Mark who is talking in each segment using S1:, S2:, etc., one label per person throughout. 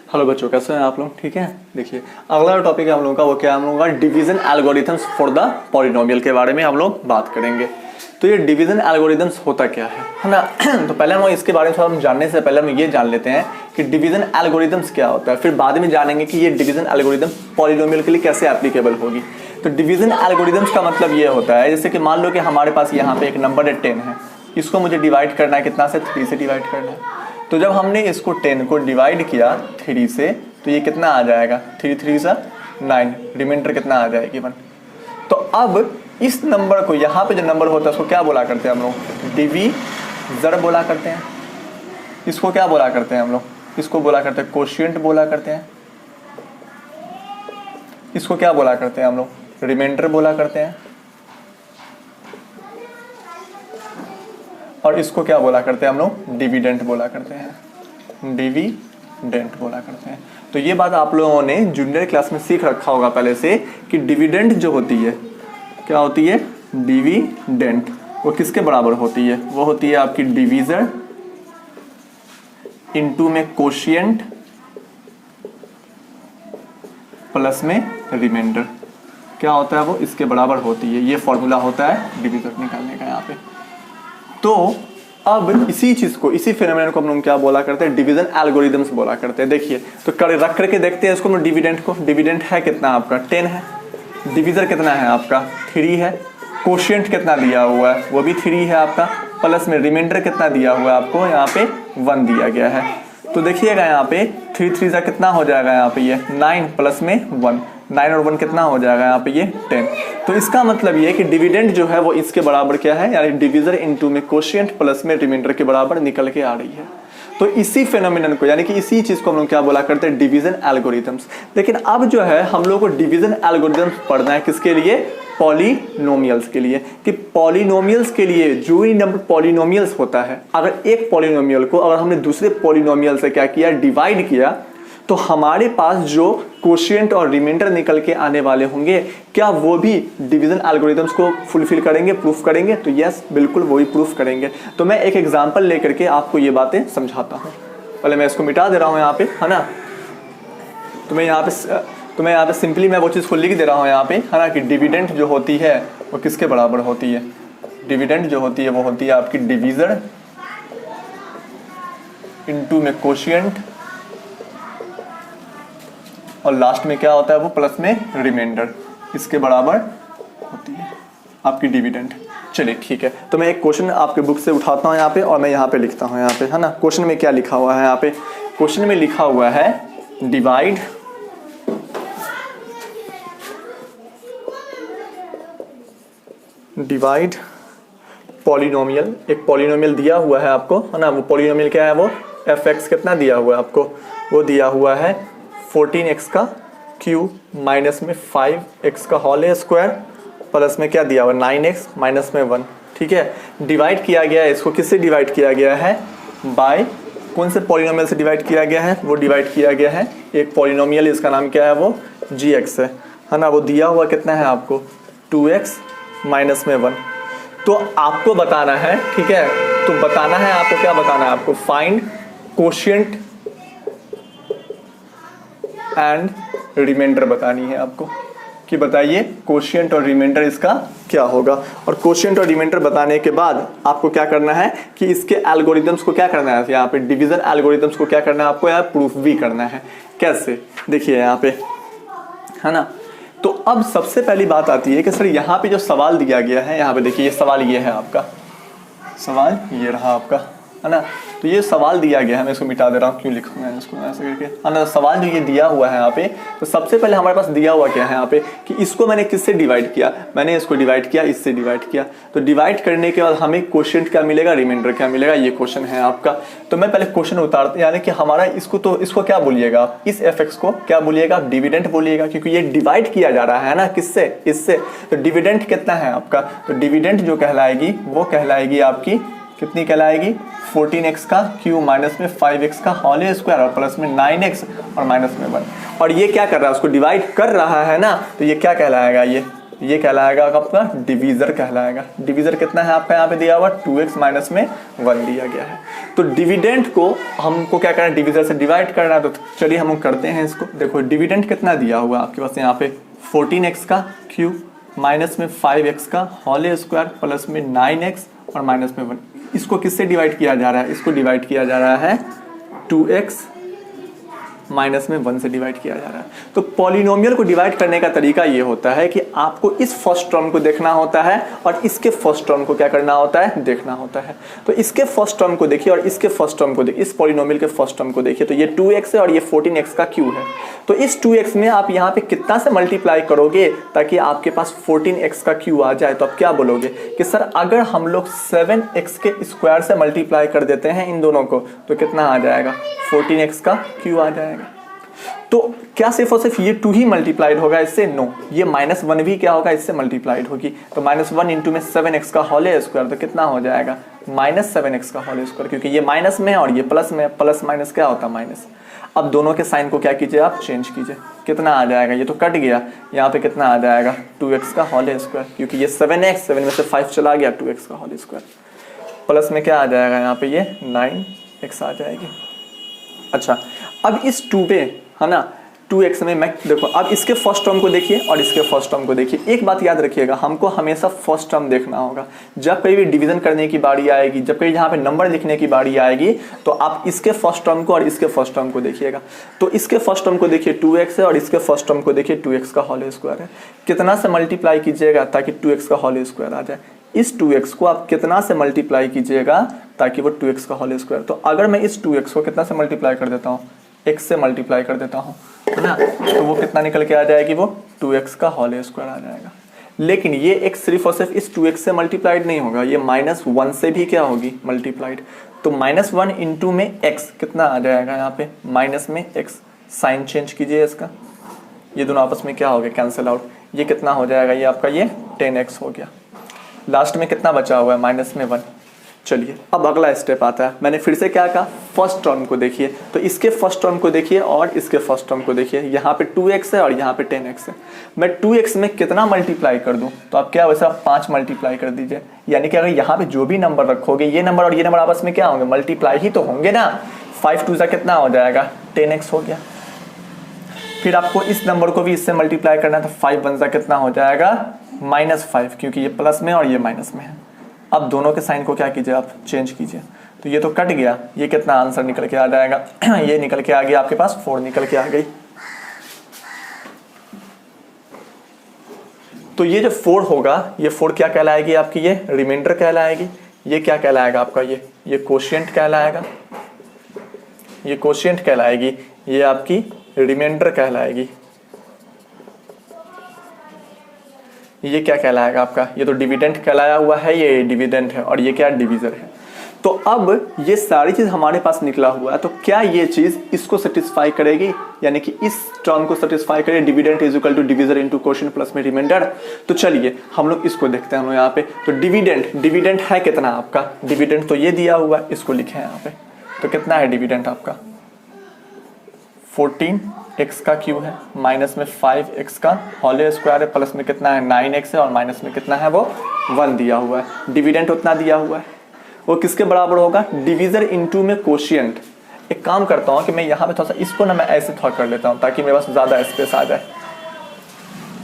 S1: Hello बच्चों, कैसे हैं आप लोग? ठीक है। देखिए, अगला टॉपिक है हम लोगों का, वो क्या है हम लोगों का, division algorithms for the polynomial के बारे में हम लोग बात करेंगे। तो ये डिवीजन एल्गोरिथम्स होता क्या है ना। तो पहले हम इसके बारे में थोड़ा जानने से पहले हम ये जान लेते हैं कि डिवीजन एल्गोरिथम्स क्या होता है, फिर बाद में जानेंगे कि ये डिवीजन एल्गोरिथम पॉलिनोमियल के लिए कैसे एप्लीकेबल होगी। तो डिवीजन एल्गोरिथम्स का मतलब ये होता है, जैसे कि मान लो कि हमारे पास यहाँ पे एक नंबर है 10 है, इसको मुझे डिवाइड करना है, कितना से? 3 से डिवाइड करना है। तो जब हमने इसको 10 को डिवाइड किया 3 से, तो ये कितना आ जाएगा? 3 3 सा 9, रिमाइंडर कितना आ जाएगी? 1। तो अब इस नंबर को, यहाँ पे जो नंबर होता है उसको क्या बोला करते हैं हम लोग? डिवीजर बोला करते हैं। इसको क्या बोला करते हैं हम लोग? इसको बोला करते हैं कोशिएंट बोला करते हैं। इसको क्या बोला करते हैं हम लोग? रिमाइंडर बोला करते हैं। और इसको क्या बोला करते हैं हम लोग? डिविडेंट बोला करते हैं। डिविडेंट बोला करते हैं। तो ये बात आप लोगों ने जूनियर क्लास में सीख रखा होगा पहले से कि डिविडेंट जो होती है, क्या होती है? डिविडेंट। वो किसके बराबर होती है? वो होती है आपकी डिवीजर इनटू में कोशिएंट प्लस में रिमाइंडर। क्या होता है वो? इसके बराबर होती है। ये फॉर्मूला होता है डिवीजर निकालने का यहाँ पे। तो अब इसी चीज को, इसी फिनोमेनन को हम लोग क्या बोला करते हैं? डिवीजन एल्गोरिथम्स बोला करते हैं। देखिए, तो रख करके देखते हैं इसको हम डिविडेंट को। डिविडेंट है कितना आपका? 10 है। डिवीजर कितना है आपका? 3 है। कोशिएंट कितना दिया हुआ है? वो भी 3 है आपका। प्लस में रिमाइंडर कितना दिया हुआ है आपको? यहाँ पे 1 दिया गया है। तो देखिएगा यहाँ पे 3 3 सा कितना हो जाएगा यहाँ पे? ये 9 प्लस में 1, 9 और 1 कितना हो जाएगा यहाँ पे? ये 10। तो इसका मतलब ये है कि डिविडेंट जो है वो इसके बराबर क्या है, यानी डिवीजर इनटू में कोशिएंट प्लस में रिमाइंडर के बराबर निकल के आ रही है। तो इसी फेनोमेनन को, यानी कि इसी चीज को हम लोग क्या बोला करते हैं? Division algorithms. लेकिन अब जो है हम लोग को डिवीजन एल्गोरिथम्स पढ़ना है किसके लिए? पॉलिनोमियल्स के लिए। कि पॉलिनोमियल्स के लिए जो ही नंबर पॉलिनोमियल्स होता है, अगर एक पॉलिनोमियल को अगर हमने दूसरे पॉलिनोमियल से क्या किया? डिवाइड किया, तो हमारे पास जो कोशिएंट और रिमाइंडर निकल के आने वाले होंगे, क्या वो भी डिवीजन एल्गोरिथम्स को फुलफिल करेंगे, प्रूफ करेंगे? तो यस, बिल्कुल वही प्रूफ करेंगे। तो मैं एक एग्जांपल लेकर के आपको ये बातें समझाता हूँ। पहले मैं इसको मिटा दे रहा हूँ यहाँ पे, है ना। तो मैं यहाँ पे सिंपली मैं वो चीज़ को लिख दे रहा हूँ यहाँ पे, है ना, कि डिविडेंट जो होती है वो किसके बराबर होती है? डिविडेंट जो होती है वो होती है आपकी डिवीजर इनटू में कोशिएंट, और लास्ट में क्या होता है वो? प्लस में रिमाइंडर। इसके बराबर होती है आपकी डिविडेंट। चलिए ठीक है। तो मैं एक क्वेश्चन आपके बुक से उठाता हूँ यहाँ पे, और मैं यहाँ पे लिखता हूँ यहाँ पे, है ना। क्वेश्चन में क्या लिखा हुआ है यहाँ पे? क्वेश्चन में लिखा हुआ है डिवाइड पॉलिनोमियल। एक पॉलिनोमियल दिया हुआ है आपको, है ना। वो पॉलिनोमियल क्या है? वो fx कितना दिया हुआ है आपको? वो दिया हुआ है 14x का क्यूब माइनस में 5x का होल स्क्वायर प्लस में क्या दिया हुआ? 9x माइनस में 1। ठीक है। डिवाइड किया गया है, इसको किससे डिवाइड किया गया है? बाय कौन से पॉलिनोमियल से डिवाइड किया गया है? वो डिवाइड किया गया है एक पॉलिनोमियल, इसका नाम क्या है? वो gx है ना। वो दिया हुआ कितना है आपको? 2x माइनस में 1। तो आपको बताना है, ठीक है। तो बताना है आपको, क्या बताना है आपको? फाइंड कोशिएंट एंड रिमाइंडर बतानी है आपको, कि बताइए कोशिएंट और रिमाइंडर इसका क्या होगा। और कोशिएंट और रिमाइंडर बताने के बाद आपको क्या करना है कि इसके एल्गोरिथम्स को क्या करना है, यहाँ पे डिवीजन एल्गोरिथम्स को क्या करना है आपको? यार प्रूफ भी करना है। कैसे? देखिए यहाँ पे, है ना। तो अब सबसे पहली बात आती है कि सर यहाँ पे जो सवाल दिया गया है, यहाँ पे देखिए ये सवाल ये है आपका, सवाल ये रहा आपका, है ना। तो ये सवाल दिया गया है, मैं इसको मिटा दे रहा हूँ, क्यों लिखूँ मैं इसको ऐसे करके, है ना। सवाल जो ये दिया हुआ है यहाँ पे, तो सबसे पहले हमारे पास दिया हुआ क्या है यहाँ पे कि इसको मैंने किससे डिवाइड किया? मैंने इसको डिवाइड किया, इससे डिवाइड किया। तो डिवाइड करने के बाद हमें कोशिएंट क्या मिलेगा? रिमाइंडर क्या मिलेगा? ये क्वेश्चन है आपका। तो मैं पहले क्वेश्चन उतारता, यानी कि हमारा इसको, तो इसको क्या बोलिएगा आप? इस fx को क्या बोलिएगा आप? डिविडेंट बोलिएगा, क्योंकि ये डिवाइड किया जा रहा है ना, किससे? इससे। तो डिविडेंट कितना है आपका? तो डिविडेंट जो कहलाएगी वो कहलाएगी आपकी, कितनी कहलाएगी? 14x का क्यूब माइनस में 5x का होल स्क्वायर और प्लस में 9x और माइनस में 1। और ये क्या कर रहा है? उसको डिवाइड कर रहा है ना, तो ये क्या कहलाएगा? ये ये कहलाएगा आपका डिवीजर कहलाएगा। डिवीजर कितना है आपका यहाँ पे दिया हुआ 2x माइनस में 1 दिया गया है। तो डिविडेंड को हमको क्या करना है, डिवीजर से डिवाइड करना है। तो चलिए हम करते हैं इसको। देखो डिविडेंड कितना दिया हुआ आपके पास यहाँ पे 14x का क्यूब माइनस में 5x का होल स्क्वायर प्लस में 9x और माइनस में 1। इसको किससे डिवाइड किया जा रहा है, इसको डिवाइड किया जा रहा है 2x माइनस में 1 से डिवाइड किया जा रहा है। तो पॉलिनोमियल को डिवाइड करने का तरीका ये होता है कि आपको इस फर्स्ट टर्म को देखना होता है और इसके फर्स्ट टर्म को क्या करना होता है, देखना होता है। तो इसके फर्स्ट टर्म को देखिए और इसके फर्स्ट टर्म को देखिए, इस पॉलिनोमियल के फर्स्ट टर्म को देखिए। तो ये 2x है और ये 14x का क्यूब है। तो इस 2x में आप यहाँ पे कितना से मल्टीप्लाई करोगे ताकि आपके पास 14x का क्यूब आ जाए। तो आप क्या बोलोगे कि सर अगर हम लोग 7x के स्क्वायर से मल्टीप्लाई कर देते हैं इन दोनों को तो कितना आ जाएगा, 14x का क्यूब आ जाएगा। तो क्या सिर्फ और सिर्फ ये 2 ही मल्टीप्लाइड होगा इससे, नो, ये -1 भी क्या होगा, इससे मल्टीप्लाइड होगी। तो -1 इंटू में 7x का होल स्क्वायर तो कितना हो जाएगा, -7x का होल स्क्वायर, क्योंकि ये माइनस में है और ये प्लस में है। प्लस माइनस क्या होता है, माइनस। अब दोनों के साइन को क्या कीजिए आप, चेंज कीजिए। कितना आ जाएगा, ये तो कट गया, यहाँ पे कितना आ जाएगा 2x का होल स्क्वायर, क्योंकि ये 7x, 7 में से 5 चला गया, 2x का होल स्क्वायर प्लस में क्या आ जाएगा यहाँ पे, ये 9x आ जाएगी। अच्छा, अब इस 2 पे है ना 2x में मैं देखो, अब इसके फर्स्ट टर्म को देखिए और इसके फर्स्ट टर्म को देखिए। एक बात याद रखिएगा, हमको हमेशा फर्स्ट टर्म देखना होगा। जब कहीं भी डिवीजन करने की बारी आएगी, जब कहीं यहाँ पे नंबर लिखने की बारी आएगी, तो आप इसके फर्स्ट टर्म को और इसके फर्स्ट टर्म को देखिएगा। तो इसके फर्स्ट टर्म को देखिए 2x है और इसके फर्स्ट टर्म को देखिए 2x का होल स्क्वायर है। कितना से मल्टीप्लाई कीजिएगा ताकि 2x का होल स्क्वायर आ जाए। इस 2x को आप कितना से मल्टीप्लाई कीजिएगा ताकि वो 2x का होल स्क्वायर। तो अगर मैं इस 2x को कितना से मल्टीप्लाई कर देता हूँ, x से मल्टीप्लाई कर देता हूँ, है ना, तो वो कितना निकल के आ जाएगी, वो 2x का होल स्क्वायर आ जाएगा। लेकिन ये x सिर्फ और सिर्फ इस 2x से मल्टीप्लाइड नहीं होगा, ये -1 से भी क्या होगी, मल्टीप्लाइड। तो -1 इंटू में x कितना आ जाएगा, यहाँ पे माइनस में x, साइन चेंज कीजिए इसका, ये दोनों आपस में क्या हो गया, कैंसिल आउट। ये कितना हो जाएगा, ये आपका ये 10x हो गया। लास्ट में कितना बचा हुआ है, -1। चलिए अब अगला स्टेप आता है। मैंने फिर से क्या कहा, फर्स्ट टर्म को देखिए। तो इसके फर्स्ट टर्म को देखिए और इसके फर्स्ट टर्म को देखिए। यहाँ पे 2x है और यहाँ पे 10x है। मैं 2x में कितना मल्टीप्लाई कर दूं, तो आप क्या, वैसे आप 5 मल्टीप्लाई कर दीजिए। यानी कि अगर यहाँ पे जो भी नंबर रखोगे, ये नंबर और ये नंबर आपस में क्या होंगे, मल्टीप्लाई ही तो होंगे ना। 5 2 कितना हो जाएगा, 10x हो गया। फिर आपको इस नंबर को भी इससे मल्टीप्लाई करना है, तो 5 1 कितना हो जाएगा, -5, क्योंकि ये प्लस में और ये माइनस में है। अब दोनों के साइन को क्या कीजिए आप, चेंज कीजिए। तो ये तो कट गया, ये कितना आंसर निकल के आ जाएगा ये निकल के आ गया आपके पास 4 निकल के आ गई। तो ये जो 4 होगा, ये 4 क्या कहलाएगी आपकी, ये रिमाइंडर कहलाएगी। ये क्या कहलाएगा आपका, ये कोशिएंट कहलाएगा, ये कोशिएंट कहलाएगी। ये आपकी रिमाइंडर कहलाएगी। ये क्या कहलाएगा आपका, ये तो डिविडेंड कहलाया हुआ है, ये डिविडेंड है और ये क्या, डिवीजर है। तो अब ये सारी चीज हमारे पास निकला हुआ है, तो क्या ये चीज इसको सेटिस्फाई करेगी, यानी कि इस टर्म को सेटिस्फाई करेगी, dividend is equal to divisor into quotient plus में रिमाइंडर। तो चलिए हम लोग इसको देखते हैं। हम यहाँ पे तो डिविडेंड है कितना आपका, डिविडेंड तो ये दिया हुआ है, इसको लिखे यहाँ पे। तो कितना है डिविडेंड आपका, 14x का क्यूब है, माइनस में 5x का होल स्क्वायर है, प्लस में कितना है 9x है और माइनस में कितना है, वो 1 दिया हुआ है। डिविडेंड उतना दिया हुआ है, वो किसके बराबर होगा, डिवीजर इनटू में कोशिएंट। एक काम करता हूँ कि मैं यहाँ पे थोड़ा सा इसको ना मैं ऐसे थोड़ा कर लेता हूँ ताकि मेरे पास ज़्यादा स्पेस आ जाए।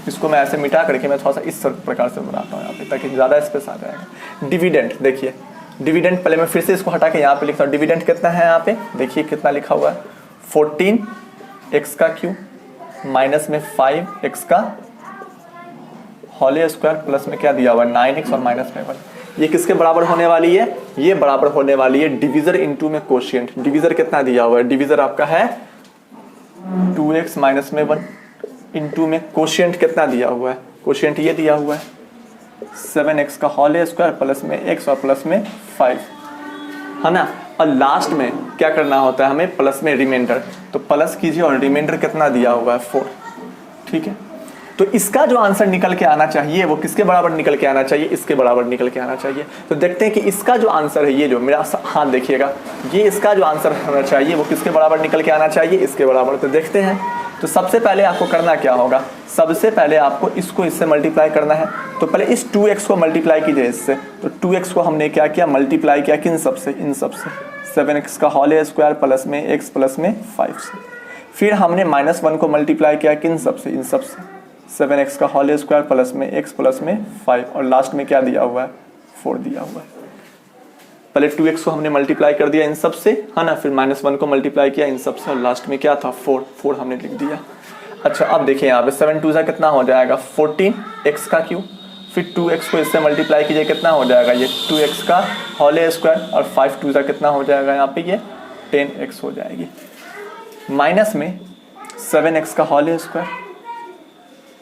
S1: इसको मैं ऐसे मिटा करके मैं थोड़ा सा इस प्रकार से बनाता हूँ यहाँ पे ताकि ज़्यादा स्पेस आ जाएगा। डिविडेंड देखिए, डिविडेंड पहले मैं फिर से इसको हटा के यहाँ पे लिखता हूँ। डिविडेंड कितना है यहाँ पे, देखिए कितना लिखा हुआ है, 14x का क्यूब माइनस में 5x का होल स्क्वायर प्लस में क्या दिया हुआ है 9x और माइनस में 1। ये किसके बराबर होने वाली है, ये बराबर होने वाली है डिवीजर इनटू में कोशिएंट। डिवीजर कितना दिया हुआ है, डिवीजर आपका है 2x माइनस में 1 इनटू में कोशिएंट कितना दिया हुआ है, कोशिएंट ये दिया हुआ है 7x का होल स्क्वायर प्लस में x और प्लस में 5, है ना। और लास्ट में क्या करना होता है हमें, प्लस में रिमाइंडर। तो प्लस कीजिए और रिमाइंडर कितना दिया हुआ है 4, ठीक है। तो इसका जो आंसर निकल के आना चाहिए वो किसके बराबर निकल के आना चाहिए, इसके बराबर निकल के आना चाहिए। तो देखते हैं कि इसका जो आंसर है, ये जो मेरा हाथ देखिएगा, ये इसका जो आंसर होना चाहिए वो किसके बराबर निकल के आना चाहिए, इसके बराबर। तो देखते हैं। तो सबसे पहले आपको करना क्या होगा, सबसे पहले आपको इसको इससे मल्टीप्लाई करना है। तो पहले इस 2x को मल्टीप्लाई कीजिए इससे। तो 2x को हमने क्या किया, मल्टीप्लाई किया किन सब से, इन सब से, 7x का होल स्क्वायर प्लस में x प्लस में 5 से। फिर हमने -1 को मल्टीप्लाई किया किन सब से, इन सब से, 7x का होल स्क्वायर प्लस में x प्लस में 5, और लास्ट में क्या दिया हुआ है, 4 दिया हुआ है। पहले 2x को हमने मल्टीप्लाई कर दिया इन सब से, है ना, फिर -1 को मल्टीप्लाई किया इन सब से, और लास्ट में क्या था, 4 हमने लिख दिया। अच्छा अब देखिए यहाँ पे 7 2 कितना हो जाएगा, 14x का क्यूब, फिर 2x को इससे मल्टीप्लाई कीजिए कितना हो जाएगा, ये 2x का होल स्क्वायर, और 5 2 कितना हो जाएगा यहाँ पे, ये 10x हो जाएगी। माइनस में 7x का होल स्क्वायर,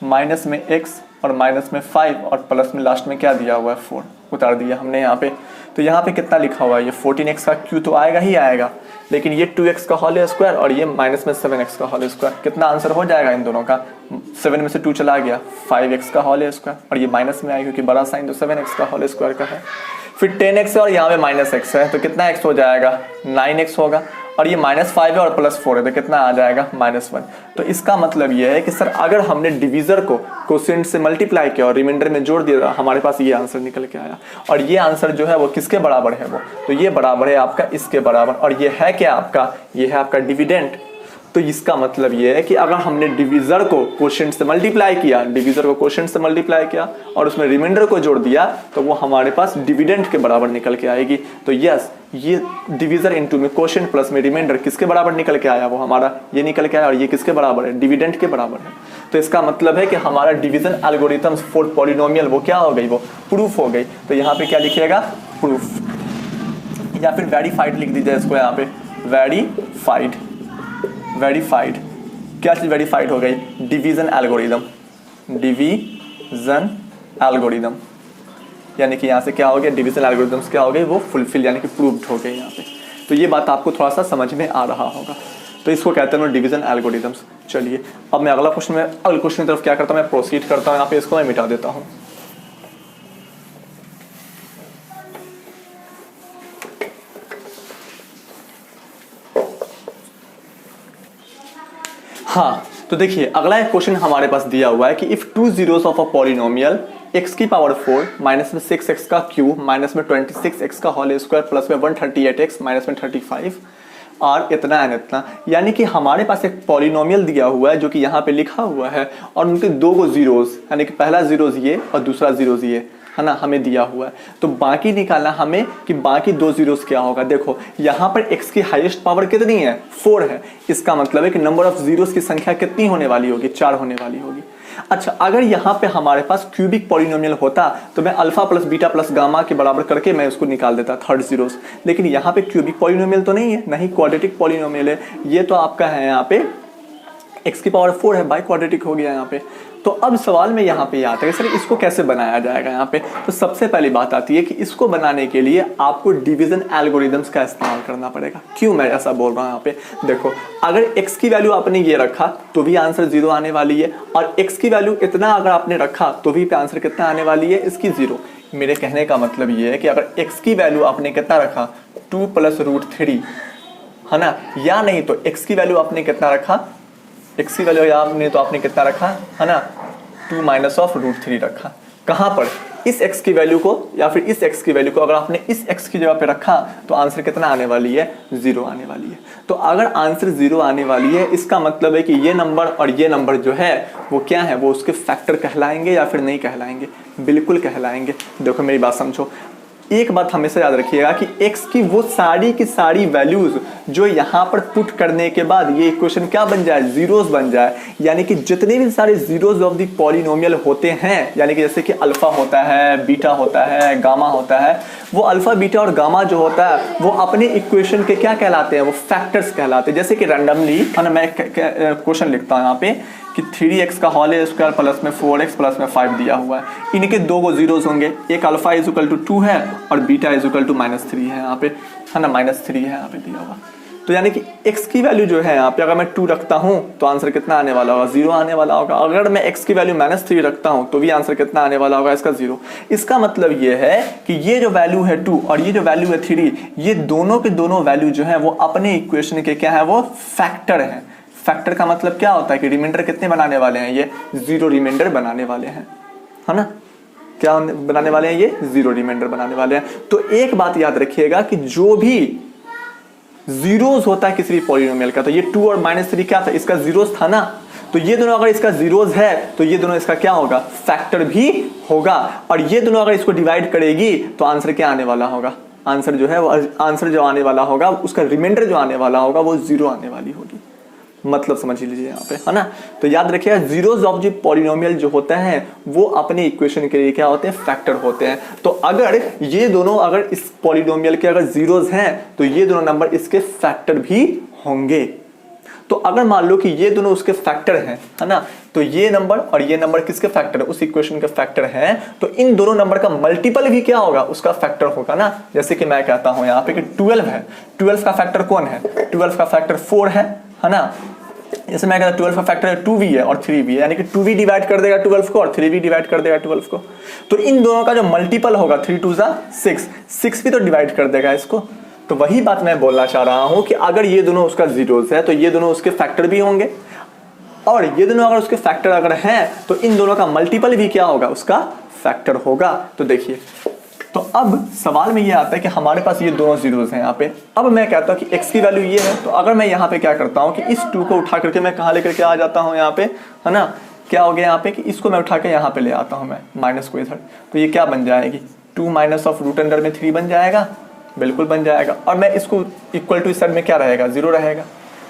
S1: माइनस में x, और माइनस में 5, और प्लस में लास्ट में क्या दिया हुआ है, 4 उतार दिया हमने यहाँ पे। तो यहाँ पे कितना लिखा हुआ है, ये 14x का क्यू तो आएगा ही आएगा, लेकिन ये 2x का होल स्क्वायर और ये माइनस में 7x का होल स्क्वायर, कितना आंसर हो जाएगा इन दोनों का, 7 में से 2 चला गया, 5x का होल स्क्वायर, और ये माइनस में आएगा क्योंकि बड़ा साइन तो 7x का होल स्क्वायर का है। फिर 10x है और यहाँ पे -x है, तो कितना x हो जाएगा, 9x होगा, और ये -5 है और +4 है, तो कितना आ जाएगा, -1। तो इसका मतलब ये है कि सर अगर हमने डिवीजर को कोशेंट से मल्टीप्लाई किया और रिमाइंडर में जोड़ दिया, हमारे पास ये आंसर निकल के आया। और ये आंसर जो है वो किसके बराबर है, वो तो ये बराबर है आपका इसके बराबर, और ये है क्या आपका, ये है आपका डिविडेंड। तो इसका मतलब ये है कि अगर हमने डिवीजर को कोशेंट से मल्टीप्लाई किया, डिवीजर को कोशेंट से मल्टीप्लाई किया और उसमें रिमाइंडर को जोड़ दिया, तो वो हमारे पास डिविडेंड के बराबर निकल के आएगी। तो यस, ये डिवीजर इनटू में कोशेंट प्लस में रिमाइंडर किसके बराबर निकल के आया, वो हमारा ये निकल के आया, और ये किसके बराबर है, डिविडेंड के बराबर है। तो इसका मतलब है कि हमारा डिवीजन एल्गोरिथम्स फॉर पॉलिनोमियल वो क्या हो गई, वो प्रूफ हो गई। तो यहाँ पे क्या लिखिएगा, प्रूफ, या फिर वेरीफाइड लिख दीजिए इसको यहाँ पे, वेरीफाइड। वेरीफाइड क्या चीज वेरीफाइड हो गई, डिवीजन एल्गोरिदम, डिवीजन एल्गोरिदम, यानी कि यहाँ से क्या हो गया, डिवीजन एल्गोरिदम्स क्या हो गई, वो फुलफिल यानी कि प्रूव्ड हो गए यहाँ पे। तो ये बात आपको थोड़ा सा समझ में आ रहा होगा। तो इसको कहते हैं डिवीजन एल्गोरिदम्स। चलिए अब मैं अगला क्वेश्चन में, अगले क्वेश्चन की तरफ क्या करता हूँ, मैं प्रोसीड करता हूँ, यहाँ पे इसको मैं मिटा देता हूँ। हाँ तो देखिए अगला एक क्वेश्चन हमारे पास दिया हुआ है कि if 2 zeros of a polynomial x की पावर 4 माइनस में 6x का क्यूब माइनस में 26x का होल स्क्वायर प्लस में 138x माइनस में 35 और इतना एंड इतना, यानी कि हमारे पास एक पॉलिनोमियल दिया हुआ है जो कि यहाँ पे लिखा हुआ है, और उनके दो गो जीरोस, यानी कि पहला जीरोस ये और दूसरा जीरोस ये, है ना, हमें दिया हुआ है। तो बाकी निकालना हमें कि बाकी दो जीरोस क्या होगा। देखो यहाँ पर x की हाईएस्ट पावर कितनी है, 4 है। इसका मतलब है कि नंबर ऑफ जीरोस की संख्या कितनी होने वाली होगी, 4 होने वाली होगी। अच्छा अगर यहाँ पे हमारे पास क्यूबिक पॉलिनोमियल होता तो मैं alpha plus beta plus gamma के बराबर करके मैं उसको निकाल देता थर्ड जीरोस, लेकिन यहाँ पे क्यूबिक पॉलिनोमियल तो नहीं है, नहीं क्वाड्रेटिक पॉलिनोमियल है। ये तो आपका है यहाँ पे x की पावर 4 है, बाई क्वाड्रेटिक हो गया यहाँ पे। तो अब सवाल में यहाँ पे ये आता है सर इसको कैसे बनाया जाएगा यहाँ पे। तो सबसे पहली बात आती है कि इसको बनाने के लिए आपको डिवीजन एल्गोरिदम्स का इस्तेमाल करना पड़ेगा। क्यों मैं ऐसा बोल रहा हूँ यहाँ पे, देखो अगर x की वैल्यू आपने ये रखा तो भी आंसर 0 आने वाली है, और x की वैल्यू इतना अगर आपने रखा तो भी पे आंसर कितना आने वाली है, इसकी 0। मेरे कहने का मतलब ये है कि अगर x की वैल्यू आपने कितना रखा 2 + √3, है ना, या नहीं तो x की वैल्यू आपने कितना रखा, x की वैल्यू आपने तो आपने कितना रखा, है ना, 2 - √3 रखा। कहाँ पर, इस x की वैल्यू को या फिर इस x की वैल्यू को अगर आपने इस x की जगह पे रखा तो आंसर कितना आने वाली है, 0 आने वाली है। तो अगर आंसर 0 आने वाली है इसका मतलब है कि ये नंबर और ये नंबर जो है वो क्या है, वो उसके फैक्टर कहलाएंगे या फिर नहीं कहलाएंगे, बिल्कुल कहलाएंगे। देखो मेरी बात समझो, एक बात हमेशा याद रखिएगा कि x की वो सारी की सारी वैल्यूज जो यहाँ पर पुट करने के बाद ये इक्वेशन क्या बन जाए, जीरोस बन जाए। यानी कि जितने भी सारे जीरोस ऑफ द पॉलिनोमियल होते हैं, यानी कि जैसे कि अल्फा होता है, बीटा होता है, गामा होता है, वो अल्फा बीटा और गामा जो होता है वो अपने इक्वेशन के क्या कहलाते हैं, वो फैक्टर्स कहलाते हैं। जैसे कि रैंडमली, है ना, मैं क्वेश्चन लिखता हूँ यहाँ पे कि 3x का होल स्क्वायर प्लस में 4x प्लस में 5 दिया हुआ है, इनके दो गो जीरोस होंगे, एक अल्फा इज इक्वल टू 2 है और बीटा इज इक्वल टू -3 है यहाँ पे, है ना, -3 है यहाँ पे दिया हुआ। तो यानी कि x की वैल्यू जो है यहाँ पे अगर मैं 2 रखता हूँ तो आंसर कितना आने वाला होगा, 0 आने वाला होगा। अगर मैं x की वैल्यू -3 रखता हूँ तो भी आंसर कितना आने वाला होगा, इसका 0। इसका मतलब ये है कि ये जो वैल्यू है 2 और ये जो वैल्यू है 3, ये दोनों के दोनों वैल्यू जो है वो अपने इक्वेशन के क्या है, वो फैक्टर है। फैक्टर का मतलब क्या होता है कि रिमाइंडर कितने बनाने वाले हैं, ये 0 रिमाइंडर बनाने वाले हैं, है ना। क्या बनाने वाले हैं, ये 0 रिमाइंडर बनाने वाले हैं। तो एक बात याद रखिएगा कि जो भी जीरोस होता है किसी भी पॉलिनोमियल का, तो ये 2 और -3 क्या था, इसका जीरोस था ना, तो ये दोनों अगर इसका जीरोस है तो ये दोनों इसका क्या होगा, फैक्टर भी होगा। और ये दोनों अगर इसको डिवाइड करेगी तो आंसर क्या आने वाला होगा, आंसर जो है वो आंसर जो आने वाला होगा उसका रिमाइंडर जो आने वाला होगा वो 0 आने वाली होगी। मतलब समझ लीजिए यहाँ पे, है ना। तो याद रखिएगा जीरोस ऑफ द पॉलिनोमियल जो होते हैं वो अपने इक्वेशन के लिए क्या होते हैं, फैक्टर होते हैं। तो अगर ये दोनों अगर इस पॉलिनोमियल के अगर जीरोस हैं तो ये दोनों नंबर इसके फैक्टर भी होंगे। तो अगर मान लो कि ये दोनों उसके फैक्टर हैं, है ना, तो ये नंबर और ये नंबर किसके फैक्टर है, उस इक्वेशन के फैक्टर हैं, तो इन दोनों नंबर का मल्टीपल भी क्या होगा, उसका फैक्टर होगा ना। जैसे कि मैं कहता हूं यहाँ पे कि 12 है, 12 का फैक्टर कौन है, 12 का फैक्टर 4 है ना। जैसे मैं कहता 12 का फैक्टर 2v है और 3v है, यानी कि 2v डिवाइड कर देगा 12 को और 3v डिवाइड कर देगा 12 को। तो इन दोनों का जो मल्टीपल होगा 3 2 6, 6 भी तो डिवाइड कर देगा इसको। तो वही बात मैं बोलना चाह रहा हूं कि अगर ये दोनों उसका जीरोस है तो ये दोनों उसके फैक्टर भी होंगे, और ये दोनों अगर उसके फैक्टर अगर हैं तो इन दोनों का मल्टीपल भी क्या होगा, उसका फैक्टर होगा। तो देखिए, तो अब सवाल में ये आता है कि हमारे पास ये दोनों जीरोस हैं यहाँ पे। अब मैं कहता हूँ कि x की वैल्यू ये है, तो अगर मैं यहाँ पे क्या करता हूँ कि इस 2 को उठा करके मैं कहाँ लेकर के आ जाता हूँ यहाँ पे, है ना। क्या हो गया यहाँ पे कि इसको मैं उठा के यहाँ पे ले आता हूँ मैं, माइनस को इधर, तो ये क्या बन जाएगी, 2 माइनस ऑफ रूट अंडर में 3 बन जाएगा, बिल्कुल बन जाएगा। और मैं इसको इक्वल टू इस साइड में क्या रहेगा, 0 रहेगा,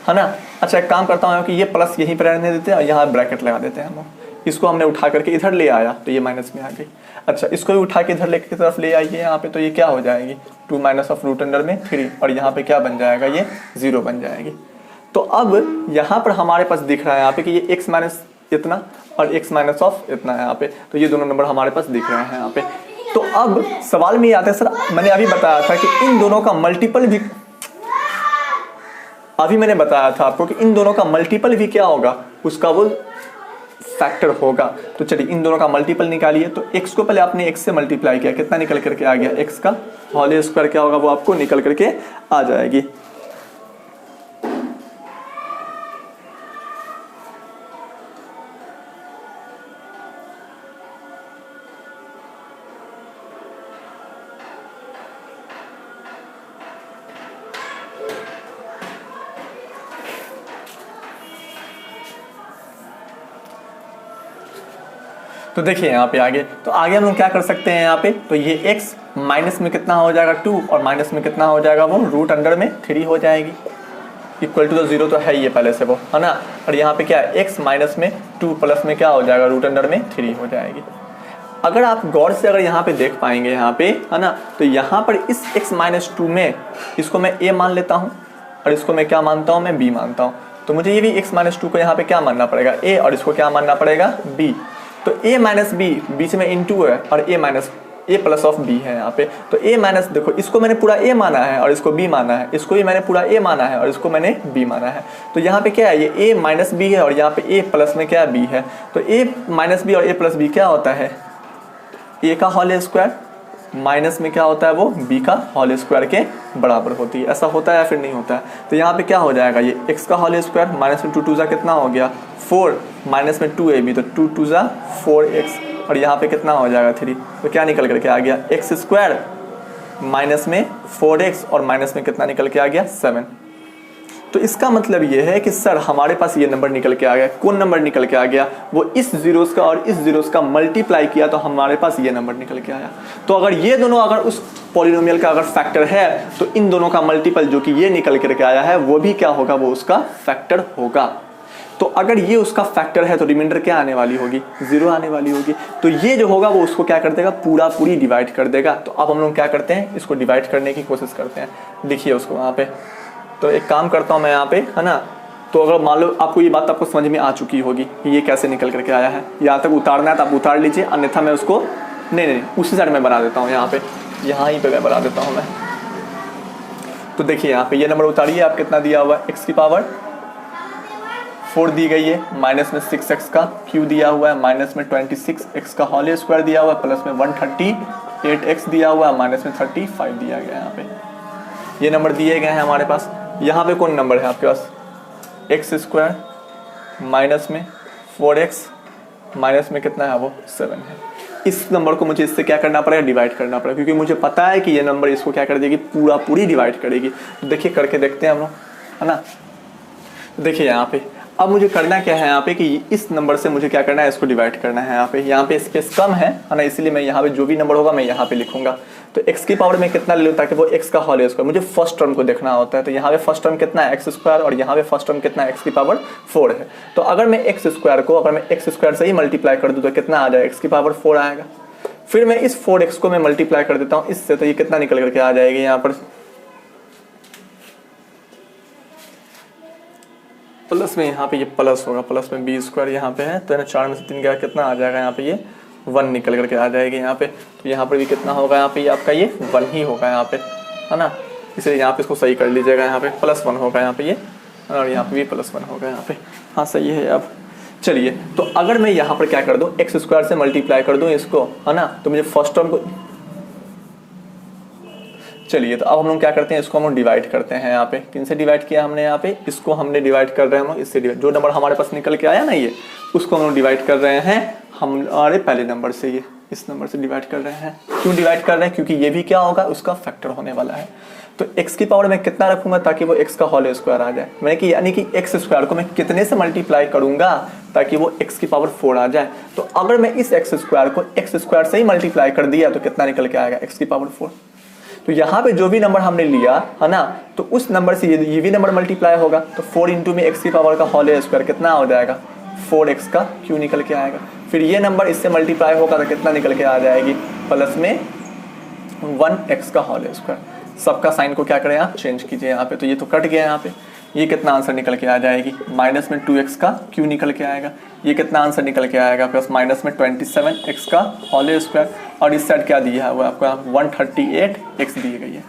S1: है ना। अच्छा एक काम करता हूँ कि ये प्लस यहीं पर रहने देते हैं और यहाँ ब्रैकेट लगा देते हैं हम। इसको हमने उठा करके इधर ले आया तो ये माइनस में आ गई। अच्छा इसको भी उठा के इधर लेकर की तरफ ले आइए यहाँ पे, तो ये क्या हो जाएगी, 2 माइनस ऑफ रूट अंडर में 3, और यहाँ पे क्या बन जाएगा, ये 0 बन जाएगी। तो अब यहाँ पर हमारे पास दिख रहा है यहाँ पे कि ये x माइनस इतना और x माइनस ऑफ इतना है यहाँ पे, तो ये दोनों नंबर हमारे पास दिख रहे हैं यहाँ पे। तो अब सवाल में ये आता है, सर मैंने अभी बताया था कि इन दोनों का मल्टीपल भी, अभी मैंने बताया था आपको कि इन दोनों का मल्टीपल भी क्या होगा, उसका वो फैक्टर होगा। तो चलिए इन दोनों का मल्टीपल निकालिए। तो x को पहले आपने x से मल्टीप्लाई किया, कितना निकल करके आ गया, x का होल स्क्वायर क्या होगा वो आपको निकल करके आ जाएगी। तो देखिए यहाँ पे आगे, तो आगे हम लोग क्या कर सकते हैं यहाँ पे, तो ये x माइनस में कितना हो जाएगा 2 और माइनस में कितना हो जाएगा वो रूट अंडर में 3 हो जाएगी, इक्वल टू 0 तो है ये पहले से वो, है ना। और यहाँ पे क्या है, x माइनस में 2 प्लस में क्या हो जाएगा, रूट अंडर में 3 हो जाएगी। अगर आप गौर से अगर यहाँ पे देख पाएंगे यहाँ पे, है ना, तो यहाँ पर इस x माइनस 2 में इसको मैं a मान लेता हूँ और इसको मैं क्या मानता हूँ, मैं b मानता हूँ। तो मुझे ये भी x माइनस 2 को यहाँ पे क्या मानना पड़ेगा, a, और इसको क्या मानना पड़ेगा, b। तो a माइनस बी बीच में इनटू है और a प्लस ऑफ b है यहाँ पे। तो a माइनस, देखो इसको मैंने पूरा a माना है और इसको b माना है, इसको भी मैंने पूरा a माना है और इसको मैंने b माना है। तो यहाँ पे क्या है, ये a माइनस बी है और यहाँ पे a प्लस में क्या है, b है। तो a माइनस बी और a प्लस b क्या होता है, a का होल स्क्वायर माइनस में क्या होता है, वो b का होल स्क्वायर के बराबर होती है। ऐसा होता है या फिर नहीं होता है। तो यहाँ पे क्या हो जाएगा, ये x का होल स्क्वायर माइनस में 2 2 कितना हो गया 4, माइनस में 2ab तो 2 2 4x, और यहाँ पे कितना हो जाएगा 3। तो क्या निकल करके आ गया, x स्क्वायर माइनस में 4x और माइनस में कितना निकल के आ गया 7। तो इसका मतलब ये है कि सर हमारे पास ये नंबर निकल के आ गया। कौन नंबर निकल के आ गया, वो इस जीरोस का और इस जीरोस का मल्टीप्लाई किया तो हमारे पास ये नंबर निकल के आया। तो अगर ये दोनों अगर उस पॉलिनोमियल का अगर फैक्टर है तो इन दोनों का मल्टीपल जो कि ये निकल के आया है वो भी क्या होगा, वो उसका फैक्टर होगा। तो अगर ये उसका फैक्टर है तो रिमाइंडर क्या आने वाली होगी, 0 आने वाली होगी। तो ये जो होगा वो उसको क्या कर देगा, पूरी डिवाइड कर देगा। तो अब हम लोग क्या करते हैं, इसको डिवाइड करने की कोशिश करते हैं। लिखिए उसको वहाँ पे। तो एक काम करता हूँ मैं यहाँ पे, है ना। तो अगर मान लो आपको ये बात आपको समझ में आ चुकी होगी कि ये कैसे निकल करके आया है, यहाँ तक उतारना है तो आप उतार लीजिए, अन्यथा मैं उसको नहीं उसी साइड में बना देता हूँ, यहाँ पे यहाँ ही पे मैं बना देता हूँ मैं। तो देखिए यहाँ पे ये नंबर उतारिए, आप कितना दिया हुआ है, x की पावर 4 दी गई है, माइनस में 6x का क्यू दिया हुआ है, माइनस में 26x का होल स्क्वायर दिया हुआ है, प्लस में 138x दिया हुआ है, माइनस में 35 दिया गया है। यहाँ पे ये नंबर दिए गए हैं हमारे पास। यहाँ पे कौन नंबर है आपके पास, एक्स स्क्वायर माइनस में 4x माइनस में कितना है वो 7 है। इस नंबर को मुझे इससे क्या करना पड़ेगा, डिवाइड करना पड़ेगा, क्योंकि मुझे पता है कि ये नंबर इसको क्या कर देगी, पूरी डिवाइड करेगी। तो देखिए करके देखते हैं हम लोग, है ना। देखिए यहाँ पे अब मुझे करना क्या है यहाँ पे कि इस नंबर से मुझे क्या करना है, इसको डिवाइड करना है। यहाँ पे स्पेस कम है ना, इसलिए मैं यहाँ पे जो भी नंबर होगा मैं यहाँ पे लिखूंगा। तो x की पावर में कितना ले लूँ ताकि वो x का होल स्क्वायर, मुझे फर्स्ट टर्म को देखना होता है। तो यहाँ पे फर्स्ट टर्म कितना है, एक्स स्क्वायर, और यहाँ पे फर्स्ट टर्म कितना है, x की पावर 4 है। तो अगर मैं एक्स स्क्वायर को अगर मैं एक्स स्क्वायर से ही मल्टीप्लाई कर दूँ तो कितना आ जाएगा, x की पावर 4 आएगा। फिर मैं इस 4x को मैं मल्टीप्लाई कर देता हूँ इससे, तो ये कितना निकल करके आ जाएगी यहाँ पर, प्लस में यहाँ पे ये प्लस होगा, प्लस में बी स्क्वायर यहाँ पे है, तो 4 में से 3 गया कितना आ जाएगा यहाँ पे, ये 1 निकल करके आ जाएगी यहाँ पे। तो यहाँ पर भी कितना होगा, यहाँ पे ये आपका ये 1 ही होगा यहाँ पे, है ना। इसलिए यहाँ पे इसको सही कर लीजिएगा, यहाँ पे +1 होगा यहाँ पे ये, और यहाँ पे भी +1 होगा यहाँ पे। हाँ सही है। अब चलिए, तो अगर मैं यहाँ पर क्या कर दूँ, एक्स स्क्वायर से मल्टीप्लाई कर दूँ इसको, है ना, तो मुझे फर्स्ट टर्म को, चलिए तो अब हम लोग क्या करते हैं, इसको हम लोग डिवाइड करते हैं। यहाँ पे किन से डिवाइड किया हमने, यहाँ पे इसको हमने डिवाइड कर रहे हैं हम लोग इससे डिवाइड, जो नंबर हमारे पास निकल के आया ना ये, उसको हम लोग डिवाइड कर रहे हैं हमारे पहले नंबर से, ये इस नंबर से डिवाइड कर रहे हैं। क्यों डिवाइड कर रहे हैं, क्योंकि ये भी क्या होगा, उसका फैक्टर होने वाला है। तो x की पावर मैं कितना रखूंगा ताकि वो x का होल स्क्वायर आ जाए, मैंने कि यानी कि x स्क्वायर को मैं कितने से मल्टीप्लाई करूंगा ताकि वो x की पावर 4 आ जाए। तो अगर मैं इस x स्क्वायर को x स्क्वायर से ही मल्टीप्लाई कर दिया तो कितना निकल के आएगा, x की पावर 4। तो यहाँ पे जो भी नंबर हमने लिया है ना, तो उस नंबर से ये भी नंबर मल्टीप्लाई होगा। तो 4 इंटू में x की पावर का होल स्क्वायर कितना हो जाएगा, 4x का क्यू निकल के आएगा। फिर ये नंबर इससे मल्टीप्लाई होगा तो कितना निकल के आ जाएगी, प्लस में 1x का होल स्क्वायर। सबका साइन को क्या करें आप, चेंज कीजिए यहाँ पे। तो ये तो कट गया यहाँ पे, ये कितना आंसर निकल के आ जाएगी, माइनस में 2x का क्यू निकल के आएगा। ये कितना आंसर निकल के आएगा, प्लस माइनस में 27x का होल स्क्वायर, और इस साइड क्या दिया है वो आपको 138x दी गई है।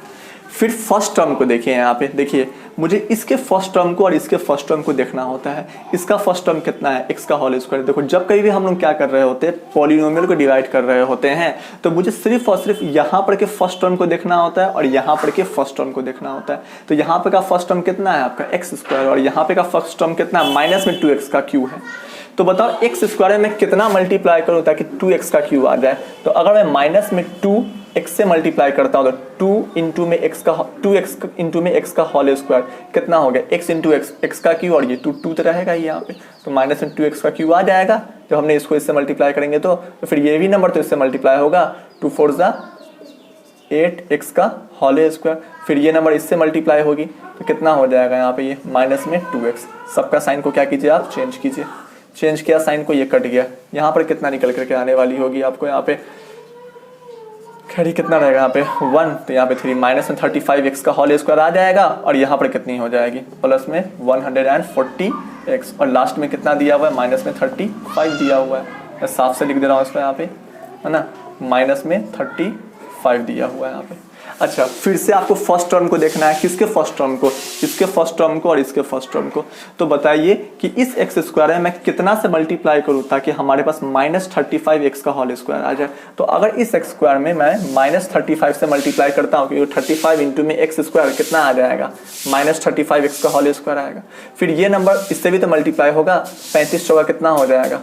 S1: फिर फर्स्ट टर्म को देखिए, यहाँ पे देखिए मुझे इसके फर्स्ट टर्म को और इसके फर्स्ट टर्म को देखना होता है। इसका फर्स्ट टर्म कितना है, x का होल स्क्वायर। देखो जब कभी भी हम लोग क्या कर रहे होते हैं, पॉलिनोमियल को डिवाइड कर रहे होते हैं, तो मुझे सिर्फ और सिर्फ यहाँ पर के फर्स्ट टर्म को देखना होता है और यहाँ पर के फर्स्ट टर्म को देखना होता है। तो यहाँ पे का फर्स्ट टर्म कितना है आपका एक्स स्क्वायर, और यहाँ पे का फर्स्ट टर्म कितना है, माइनस में 2x का क्यू है। तो बताओ एक्स स्क्वायर में कितना मल्टीप्लाई करूँ ताकि 2x का क्यू आ जाए। तो अगर मैं माइनस में 2x से मल्टीप्लाई करता हूँ तो 2 इंटू में x का 2x इंटू में x का होल स्क्वायर कितना हो गया, x इंटू x का क्यू, और ये 2 तो रहेगा ही यहाँ पे। तो माइनस में 2x का क्यू आ जाएगा जब हमने इसको इससे मल्टीप्लाई करेंगे। तो फिर ये भी नंबर तो इससे मल्टीप्लाई होगा, 2 4 जा 8x का होल स्क्वायर। फिर ये नंबर इससे मल्टीप्लाई होगी तो कितना हो जाएगा यहाँ पे, ये माइनस में 2x। सबका साइन को क्या कीजिए आप, चेंज कीजिए। चेंज किया साइन को, ये कट गया। यहाँ पर कितना निकल करके आने वाली होगी आपको, यहाँ पे खैरी कितना रहेगा यहाँ पे 1, तो यहाँ पे 3 माइनस में 35x का होल स्क्वायर आ जाएगा, और यहाँ पर कितनी हो जाएगी, प्लस में 140x, और लास्ट में कितना दिया हुआ है, माइनस में 35 दिया हुआ है। मैं साफ से लिख दे रहा हूँ इसको यहाँ पे, है ना, माइनस में 35 दिया हुआ है यहाँ पे। अच्छा, फिर से आपको फर्स्ट टर्म को देखना है। किसके फर्स्ट टर्म को, इसके फर्स्ट टर्म को और इसके फर्स्ट टर्म को। तो बताइए कि इस एक्स स्क्वायर में मैं कितना से मल्टीप्लाई करूं ताकि हमारे पास माइनस 35x का होल स्क्वायर आ जाए। तो अगर इस एक्स स्क्वायर में मैं माइनस 35 से मल्टीप्लाई करता हूं, क्योंकि 35 इंटू में एक्स स्क्वायर कितना आ जाएगा, माइनस 35x का होल स्क्वायर आएगा। फिर ये नंबर इससे भी तो मल्टीप्लाई होगा, 35 चौका कितना हो जाएगा,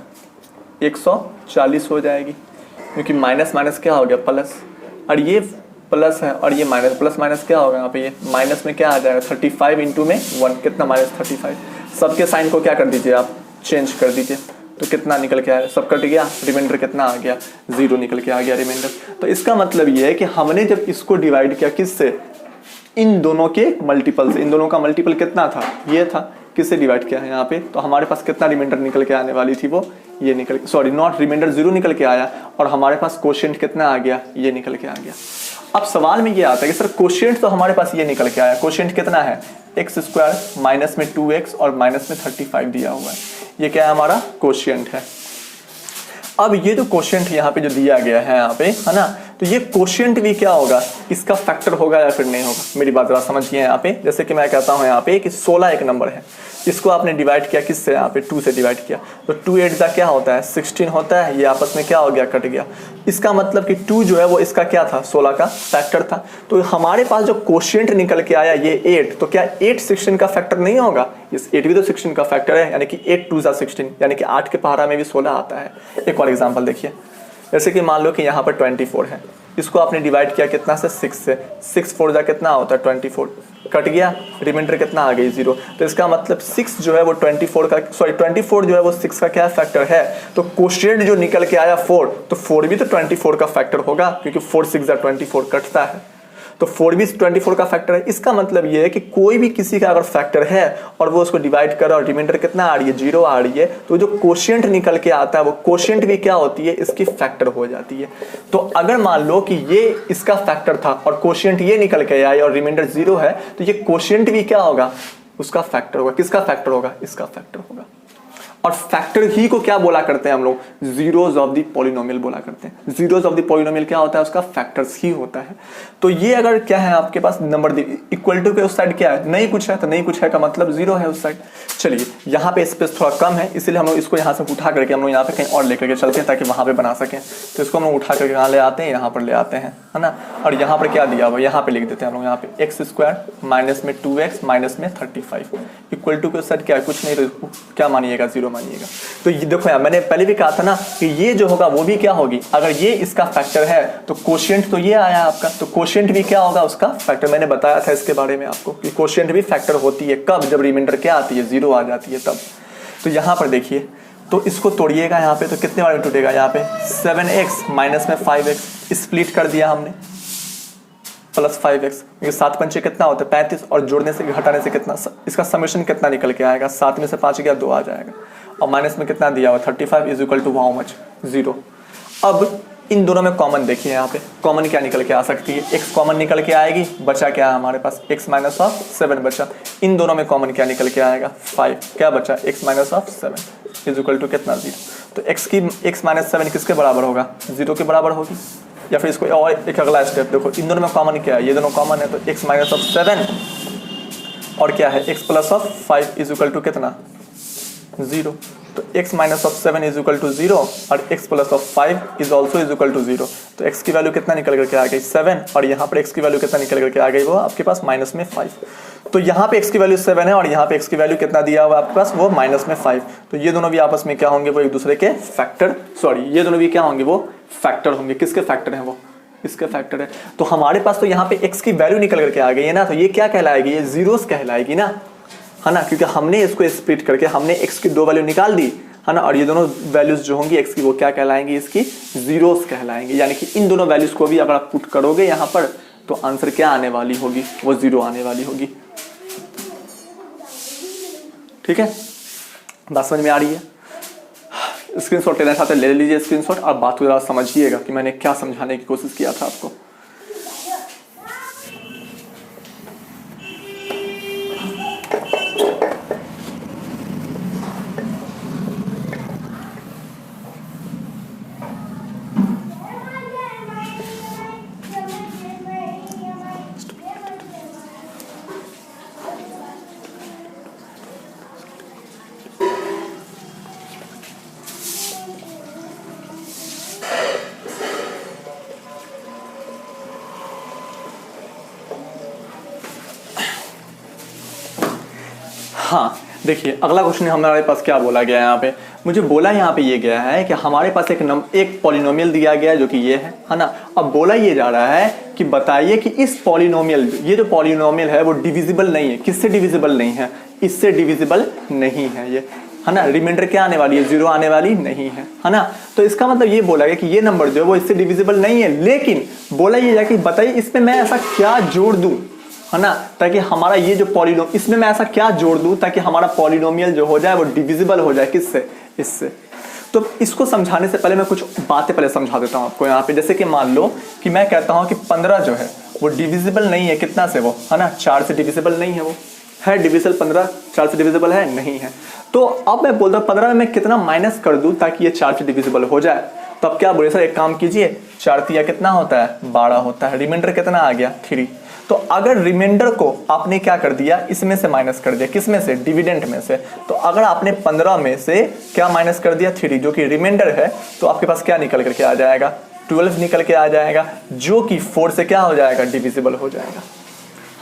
S1: 140 हो जाएगी, क्योंकि माइनस माइनस क्या हो गया प्लस, और ये प्लस है और ये माइनस, प्लस माइनस क्या होगा यहाँ पे, ये माइनस में क्या आ जाएगा 35 इंटू में 1 कितना, माइनस 35। सबके साइन को क्या कर दीजिए आप, चेंज कर दीजिए। तो कितना निकल के आया, सब कट गया, रिमाइंडर कितना आ गया, 0 निकल के आ गया रिमाइंडर। तो इसका मतलब ये है कि हमने जब इसको डिवाइड किया किससे, इन दोनों के मल्टीपल से। इन दोनों का मल्टीपल कितना था, ये था, किससे डिवाइड किया है यहाँ पे, तो हमारे पास कितना रिमाइंडर निकल के आने वाली थी, वो ये निकल, सॉरी नॉट रिमाइंडर, 0 निकल के आया, और हमारे पास कोशेंट कितना आ गया, ये निकल के आ गया। अब सवाल में ये आता है कि सर कोशेंट तो हमारे पास ये निकल के आया, कोशेंट कितना है, एक्स स्क्वायर माइनस में 2x और माइनस में 35 दिया हुआ है, ये क्या है हमारा कोशेंट है। अब ये जो कोशेंट यहाँ पे जो दिया गया है यहाँ पे, है ना, तो ये कोशेंट भी क्या होगा, इसका फैक्टर होगा या फिर नहीं होगा। मेरी बात जरा समझिए यहाँ पे, जैसे कि मैं कहता हूँ यहाँ पे कि 16 एक नंबर है, इसको आपने डिवाइड किया किससे, यहाँ पे 2 से डिवाइड किया, तो 2 8 का क्या होता है 16 होता है, ये आपस में क्या हो गया कट गया। इसका मतलब कि 2 जो है वो इसका क्या था 16 का फैक्टर था। तो हमारे पास जो कोशिएंट निकल के आया ये 8, तो क्या 8 16 का फैक्टर नहीं होगा, इस 8 भी तो 16 का फैक्टर है, यानी कि 8 2 16, यानी कि 8 के पहाड़ा में भी 16 आता है। एक और एग्जाम्पल देखिए, जैसे कि मान लो कि यहाँ पर 24 है, इसको आपने डिवाइड किया कितना से 6 से, 6 4 जा कितना होता है 24, कट गया, रिमाइंडर कितना आ गई 0। तो इसका मतलब 6 जो है वो 24 का, सॉरी 24 जो है वो 6 का क्या फैक्टर है, तो कोशिएंट जो निकल के आया 4, तो 4 भी तो 24 का फैक्टर होगा, क्योंकि 4 6 जा 24 कटता है, तो 4 भी 24 का फैक्टर है। इसका मतलब ये है कि कोई भी किसी का अगर फैक्टर है और वो उसको डिवाइड कर और रिमाइंडर कितना आ रही है 0 आ रही है, तो जो कोशिएंट निकल के आता है वो कोशिएंट भी क्या होती है इसकी फैक्टर हो जाती है। तो अगर मान लो कि ये इसका फैक्टर था और कोशिएंट ये निकल के आया और रिमाइंडर 0 है, तो ये कोशिएंट भी क्या होगा उसका फैक्टर होगा। किसका फैक्टर होगा, इसका फैक्टर होगा। और फैक्टर ही को क्या बोला करते हैं हम लोग, जीरोज ऑफ द पॉलिनोमियल बोला करते हैं। जीरोज ऑफ द पॉलिनोमियल क्या होता है, उसका फैक्टर्स ही होता है। तो ये अगर क्या है आपके पास नंबर इक्वल टू के उस साइड क्या है, नहीं कुछ है, तो नहीं कुछ है का मतलब 0 है उस साइड। चलिए यहाँ पे स्पेस थोड़ा कम है, इसीलिए हम लोग इसको यहाँ से उठा करके हम लोग यहाँ पे कहीं और लेकर के चलते हैं ताकि वहाँ पे बना सकें। तो इसको हम लोग उठा करके कहाँ ले आते हैं, यहाँ पर ले आते हैं, है ना। और यहाँ पर क्या दिया हुआ, यहाँ पे लिख देते हैं हम लोग, यहाँ पे x² माइनस में 2x माइनस में 35 इक्वल टू के उस साइड क्या है, कुछ नहीं, तो क्या मानिएगा 0 मानिएगा। तो ये देखो यार, मैंने पहले भी कहा था ना कि ये जो होगा वो भी क्या होगी, अगर ये इसका फैक्टर है तो कोशिएंट तो ये आया आपका, तो कोशिएंट भी क्या होगा उसका फैक्टर। मैंने बताया था इसके बारे में आपको कि कोशिएंट भी फैक्टर होती है, कब, जब रिमाइंडर क्या आती है 0 आ जाती है तब। तो यहाँ पर देखिए, तो इसको तोड़िएगा यहाँ पे, तो कितने बार में टूटेगा, यहाँ पे 7x माइनस में 5x स्प्लिट कर दिया हमने प्लस 5x, ये 7 पंचे कितना होता है 35, और जोड़ने से घटाने से कितना, इसका समेशन कितना निकल के आएगा, 7 में से 5 गया 2 आ जाएगा, और माइनस में कितना दिया हुआ 35 is equal to how much 0। अब इन दोनों में कॉमन देखिए, यहाँ पे कॉमन क्या निकल के आ सकती है, x कॉमन निकल के आएगी, बचा क्या है हमारे पास x माइनस ऑफ 7 बचा। इन दोनों में कॉमन क्या निकल के आएगा 5, क्या बचा x minus of 7 is equal to कितना 0। तो x माइनस 7 किसके बराबर होगा, 0 के बराबर होगी। या फिर इसको और एक अगला स्टेप देखो, इन दोनों में कॉमन क्या है, ये दोनों कॉमन है, तो x माइनस ऑफ 7 और क्या है x plus of 5 is equal to कितना 0। तो x minus of 7 is equal to 0 और x plus of 5 is also is equal to 0। तो x की वैल्यू कितना निकल करके आ गई 7, और यहाँ पर x की वैल्यू कितना निकल करके आ गई वो आपके पास माइनस में 5। तो यहाँ पे x की वैल्यू 7 है और यहाँ पे x की वैल्यू कितना दिया हुआ आपके पास, वो माइनस में 5। तो ये दोनों भी आपस में क्या होंगे, वो एक दूसरे के फैक्टर, सॉरी ये दोनों भी क्या होंगे, वो फैक्टर होंगे। किसके फैक्टर हैं, वो इसके फैक्टर है। तो हमारे पास तो यहाँ पे x की वैल्यू निकल करके आ गई है ना, तो ये क्या कहलाएगी, ये जीरोस कहलाएगी ना, है ना, क्योंकि हमने इसको स्प्लिट करके हमने x की 2 वैल्यू निकाल दी, है ना, और ये दोनों वैल्यूज जो होंगी x की वो क्या कहलाएंगी, इसकी जीरोस कहलाएंगे। यानी कि इन दोनों वैल्यूज को भी अगर आप पुट करोगे यहाँ पर, तो आंसर क्या आने वाली होगी, वो 0 आने वाली होगी। ठीक है, बात समझ में आ रही है। स्क्रीनशॉट लेना चाहते ले लीजिए स्क्रीनशॉट, और बात को जरा समझिएगा कि मैंने क्या समझाने की कोशिश किया था आपको। हाँ देखिए, अगला क्वेश्चन हमारे पास क्या बोला गया है, यहाँ पे मुझे बोला यहाँ पे ये गया है कि हमारे पास एक पॉलिनोमियल दिया गया है जो कि ये है ना। अब बोला ये जा रहा है कि बताइए कि इस पॉलिनोमियल, ये जो पॉलिनोमियल है वो डिविजिबल नहीं है। किससे डिविजिबल नहीं है, इससे डिविजिबल नहीं है ये, है ना। रिमाइंडर क्या आने वाली है, 0 आने वाली नहीं है ना। तो इसका मतलब ये बोला गया कि ये नंबर जो है वो इससे डिविजिबल नहीं है, लेकिन बोला ये जाए कि बताइए इसमें मैं ऐसा क्या जोड़ दूं, है ना, ताकि हमारा ये जो पॉलिनोमियल, इसमें मैं ऐसा क्या जोड़ दूं ताकि हमारा पॉलिनोमियल जो हो जाए वो डिविजिबल हो जाए। किससे, इससे। तो इसको समझाने से पहले मैं कुछ बातें पहले समझा देता हूं आपको यहाँ पे। जैसे कि मान लो कि मैं कहता हूं कि 15 जो है वो डिविजिबल नहीं है, कितना से, वो है ना 4 से डिविजिबल नहीं है। वो है डिविजिबल 15, 4 से डिविजिबल है नहीं है। तो अब मैं बोलता हूँ 15 में मैं कितना माइनस कर दूं ताकि ये 4 से डिविजिबल हो जाए। तो अब क्या बोले सर, एक काम कीजिए, 4 तिया कितना होता है 12 होता है, रिमाइंडर कितना आ गया 3। तो अगर रिमाइंडर को आपने क्या कर दिया, इसमें से माइनस कर दिया, किसमें से, डिविडेंड में से, तो अगर आपने 15 में से क्या माइनस कर दिया, 3, जो कि रिमाइंडर है, तो आपके पास क्या निकल करके आ जाएगा, 12 निकल के आ जाएगा, जो कि 4 से क्या हो जाएगा, डिविजिबल हो जाएगा,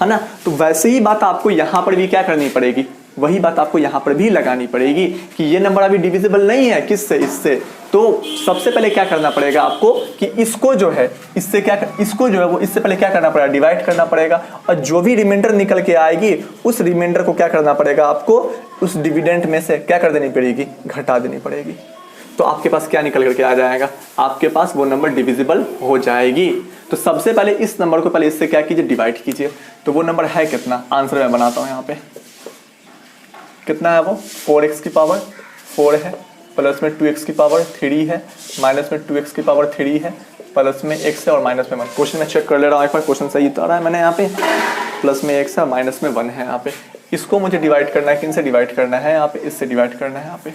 S1: है ना। तो वैसे ही बात आपको यहाँ पर भी क्या करनी पड़ेगी, वही बात आपको यहाँ पर भी लगानी पड़ेगी कि ये नंबर अभी डिविजिबल नहीं है, किससे, इससे। तो सबसे पहले क्या करना पड़ेगा आपको कि इसको जो है, इससे क्या, इसको जो है वो इससे पहले क्या करना पड़ेगा, डिवाइड करना पड़ेगा, और जो भी रिमाइंडर निकल के आएगी उस रिमाइंडर को क्या करना पड़ेगा आपको, उस डिविडेंड में से क्या कर देनी पड़ेगी, घटा देनी पड़ेगी। तो आपके पास क्या निकल करके आ जाएगा, आपके पास वो नंबर डिविजिबल हो जाएगी। तो सबसे पहले इस नंबर को पहले इससे क्या कीजिए, डिवाइड कीजिए। तो वो नंबर है कितना, आंसर मैं बनाता हूँ यहाँ पे, कितना है वो, 4x की पावर 4 है, प्लस में 2x की पावर 3 है, माइनस में 2x की पावर 3 है, प्लस में x है और माइनस में 1। क्वेश्चन में चेक कर ले रहा हूँ एक बार, क्वेश्चन सही उतारा है मैंने यहाँ पे, प्लस में x है और माइनस में 1 है यहाँ पे। इसको मुझे डिवाइड करना है, किन से डिवाइड करना है, यहाँ पे इससे डिवाइड करना है, यहाँ पे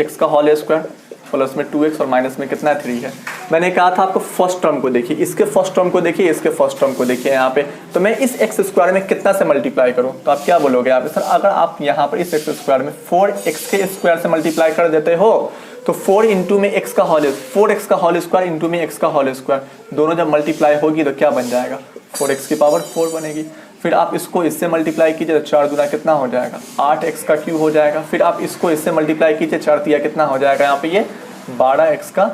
S1: x का होल स्क्वायर प्लस में 2x और माइनस में कितना 3 है। मैंने कहा था आपको फर्स्ट टर्म को देखिए, इसके फर्स्ट टर्म को देखिए, इसके फर्स्ट टर्म को देखिए यहाँ पे। तो मैं इस एक्स स्क्वायर में कितना से मल्टीप्लाई करूँ, तो आप क्या बोलोगे यहाँ पे, सर अगर आप यहाँ पर इस एक्स स्क्वायर में 4x के स्क्वायर से मल्टीप्लाई कर देते हो तो 4 इंटू में x का होल, 4x का होल स्क्वायर इंटू में x का होल स्क्वायर, दोनों जब मल्टीप्लाई होगी तो क्या बन जाएगा, 4x की पावर 4 बनेगी। फिर आप इसको इससे मल्टीप्लाई कीजिए तो 4 दूना कितना हो जाएगा, 8x का क्यूब हो जाएगा। फिर आप इसको इससे मल्टीप्लाई कीजिए, 4 तिया कितना हो जाएगा यहाँ पे, ये 12x का,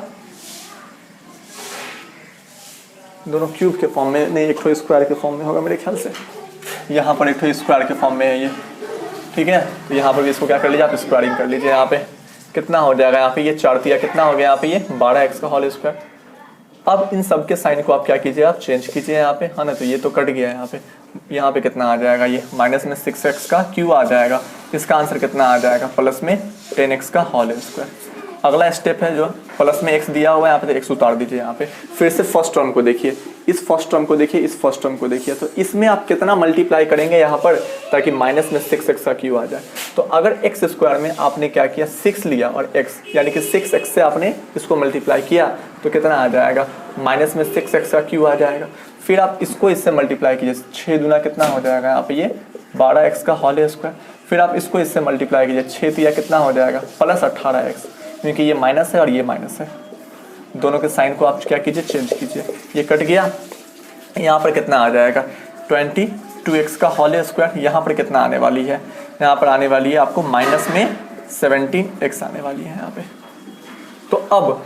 S1: दोनों क्यूब के फॉर्म में नहीं, एक तो स्क्वायर के फॉर्म में होगा मेरे ख्याल से, यहाँ पर एक तो स्क्वायर के फॉर्म में है ये, ठीक है। तो यहाँ पर भी इसको क्या कर लीजिए आप, स्क्वायरिंग कर लीजिए। यहाँ पे कितना हो जाएगा, यहाँ पे ये 4 तिया कितना हो गया, यहाँ पे ये 12x का होल स्क्वायर। अब इन सब के साइन को आप क्या कीजिए, आप चेंज कीजिए यहाँ पे, है ना। तो ये तो कट गया यहाँ पे कितना आ जाएगा, ये माइनस में 6x का क्यू आ जाएगा। इसका आंसर कितना आ जाएगा, प्लस में 10x का होल स्क्वायर। अगला स्टेप है जो प्लस में x दिया हुआ है, यहाँ पे तो x उतार दीजिए यहाँ पे। फिर से फर्स्ट टर्म को देखिए, इस फर्स्ट टर्म को देखिए, इस फर्स्ट टर्म को देखिए। तो इसमें आप कितना मल्टीप्लाई करेंगे यहाँ पर, ताकि माइनस में 6x का क्यू आ जाए। तो अगर x स्क्वायर में आपने क्या किया, 6 लिया और x यानी कि 6x से आपने इसको मल्टीप्लाई किया तो कितना आ जाएगा, माइनस में 6x का क्यू आ जाएगा। फिर आप इसको इससे मल्टीप्लाई कीजिए, 6 दूना कितना हो जाएगा यहाँ पे, ये 12x का होल स्क्वायर। फिर आप इसको इससे मल्टीप्लाई कीजिए, 6 तिया कितना हो जाएगा, प्लस 18x, क्योंकि ये माइनस है और ये माइनस है। दोनों के साइन को आप क्या कीजिए, चेंज कीजिए। ये कट गया, यहाँ पर कितना आ जाएगा, 22x का होल स्क्वायर। यहाँ पर कितना आने वाली है, यहाँ पर आने वाली है आपको माइनस में 17x आने वाली है यहाँ पे। तो अब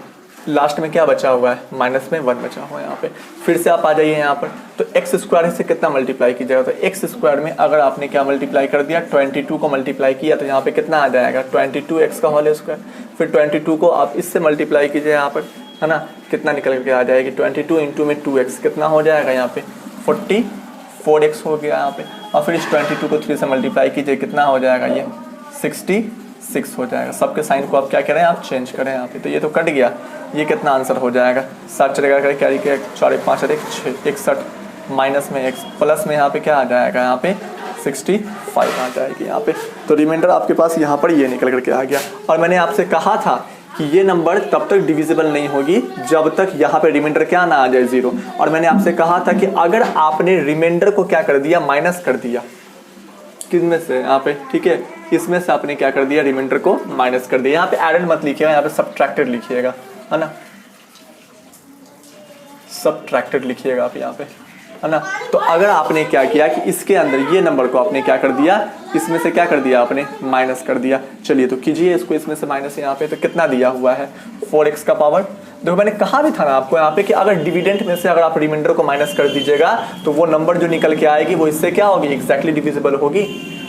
S1: लास्ट में क्या बचा हुआ है, माइनस में 1 बचा हुआ है यहाँ पे। फिर से आप आ जाइए यहाँ पर, तो x स्क्वायर से कितना मल्टीप्लाई कीजिएगा, तो x स्क्वायर में अगर आपने क्या मल्टीप्लाई कर दिया, 22 को मल्टीप्लाई किया तो यहाँ पे कितना आ जाएगा, 22x का होल स्क्वायर। फिर 22 को आप इससे मल्टीप्लाई कीजिए यहाँ पर, है ना, कितना निकल के आ जाएगी, 22 इंटू में 2x कितना हो जाएगा यहाँ पे, 44x हो गया यहाँ पे। और फिर इस 22 को 3 से मल्टीप्लाई कीजिए, कितना हो जाएगा, ये 66 हो जाएगा। सबके साइन को आप क्या करें, आप चेंज करें यहाँ पे। तो ये तो कट गया, ये कितना आंसर हो जाएगा, 7 चलेगा करें, कैरी के 4 1 5 6 61, माइनस में x, प्लस में यहाँ पे क्या आ जाएगा, यहाँ पे 65 आ जाएगी यहाँ पे। तो रिमाइंडर आपके पास यहाँ पर ये निकल करके आ गया। और मैंने आपसे कहा था कि ये नंबर तब तक डिविजिबल नहीं होगी जब तक यहाँ पे रिमाइंडर क्या ना आ जाए 0। और मैंने आपसे कहा था कि अगर आपने रिमाइंडर को क्या कर दिया, माइनस कर दिया, किसमें से, यहाँ पे, ठीक है, इसमें से आपने क्या कर दिया, रिमाइंडर को माइनस कर दिया। यहाँ पे एडेड मत लिखिएगा, यहाँ पे सब्ट्रैक्टेड लिखिएगा, है ना, सब्ट्रैक्टेड लिखिएगा आप यहाँ पे, है ना। तो अगर आपने क्या किया कि इसके अंदर ये नंबर को आपने क्या कर दिया, इसमें से क्या कर दिया आपने, माइनस कर दिया। चलिए तो कीजिए इसको इसमें से माइनस यहाँ पे। तो कितना दिया हुआ है, 4x का पावर। देखो मैंने कहा भी था ना आपको यहाँ पे कि अगर डिविडेंट में से अगर आप रिमाइंडर को माइनस कर दीजिएगा तो वो नंबर जो निकल के आएगी वो इससे क्या होगी, एग्जैक्टली डिविजिबल होगी।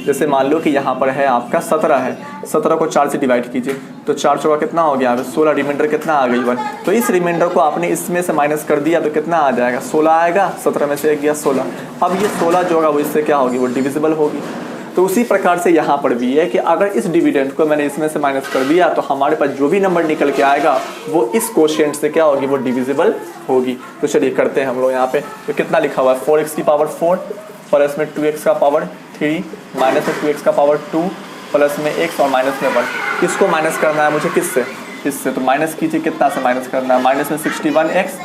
S1: जैसे मान लो कि यहाँ पर है आपका 17 है, 17 को 4 से डिवाइड कीजिए तो 4 चौका कितना हो गया, 16, रिमाइंडर कितना आ गई 1। तो इस रिमाइंडर को आपने इसमें से माइनस कर दिया तो कितना आ जाएगा, 16 आएगा, 17 में से एक गया 16। अब ये 16 जो होगा वो इससे क्या होगी, वो डिविजिबल होगी। तो उसी प्रकार से यहाँ पर भी है कि अगर इस डिविडेंड को मैंने इसमें से माइनस कर दिया तो हमारे पास जो भी नंबर निकल के आएगा वो इस कोशेंट से क्या होगी, वो डिविजिबल होगी। तो चलिए करते हैं हम लोग यहाँ पे। तो कितना लिखा हुआ है, 4x की पावर 4 प्लस में 2x का पावर 3 माइनस में 2x का पावर 2 प्लस में x और माइनस में 1। किसको माइनस करना है मुझे, किससे, इससे। तो माइनस कीजिए, कितना से माइनस करना है, माइनस में 61x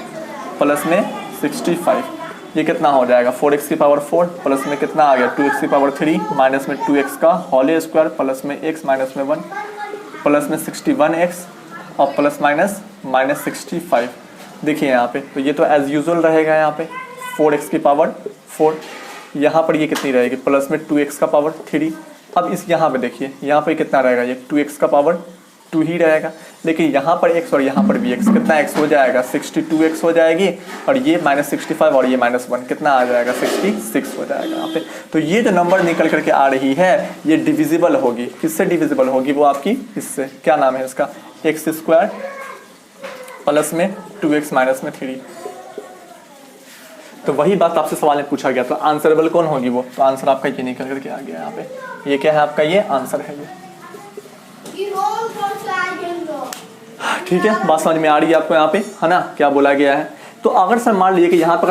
S1: प्लस में 65 ये कितना हो जाएगा 4x की पावर 4 प्लस में कितना आ गया 2x की पावर 3 माइनस में 2x का होल स्क्वायर प्लस में x माइनस में 1 प्लस में 61x और प्लस माइनस माइनस 65। देखिए यहाँ पे तो ये तो एज यूजुअल रहेगा यहाँ पे 4x की पावर 4, यहाँ पर ये कितनी रहेगी प्लस में 2x का पावर 3। अब इस यहाँ पे देखिए यहाँ पे कितना रहेगा ये 2x का पावर 2 ही रहेगा, लेकिन यहाँ पर x और यहाँ पर भी x, कितना x हो जाएगा 62x हो जाएगी और ये माइनस 65 और ये माइनस 1 कितना आ जाएगा 66 हो जाएगा यहाँ पे। तो ये जो नंबर निकल करके आ रही है ये डिविजिबल होगी, किससे डिविजिबल होगी वो आपकी इससे, क्या नाम है इसका x स्क्वायर प्लस में 2x माइनस में 3। तो वही बात आपसे सवाल में पूछा गया तो आंसरेबल कौन होगी वो, तो आंसर आपका ये निकल करके आ गया यहाँ पे। ये क्या है आपका, ये आंसर है ये। ठीक है, बात समझ में आ रही है आपको यहाँ पे, है ना, क्या बोला गया है। तो अगर सर मान लीजिए कि यहाँ पर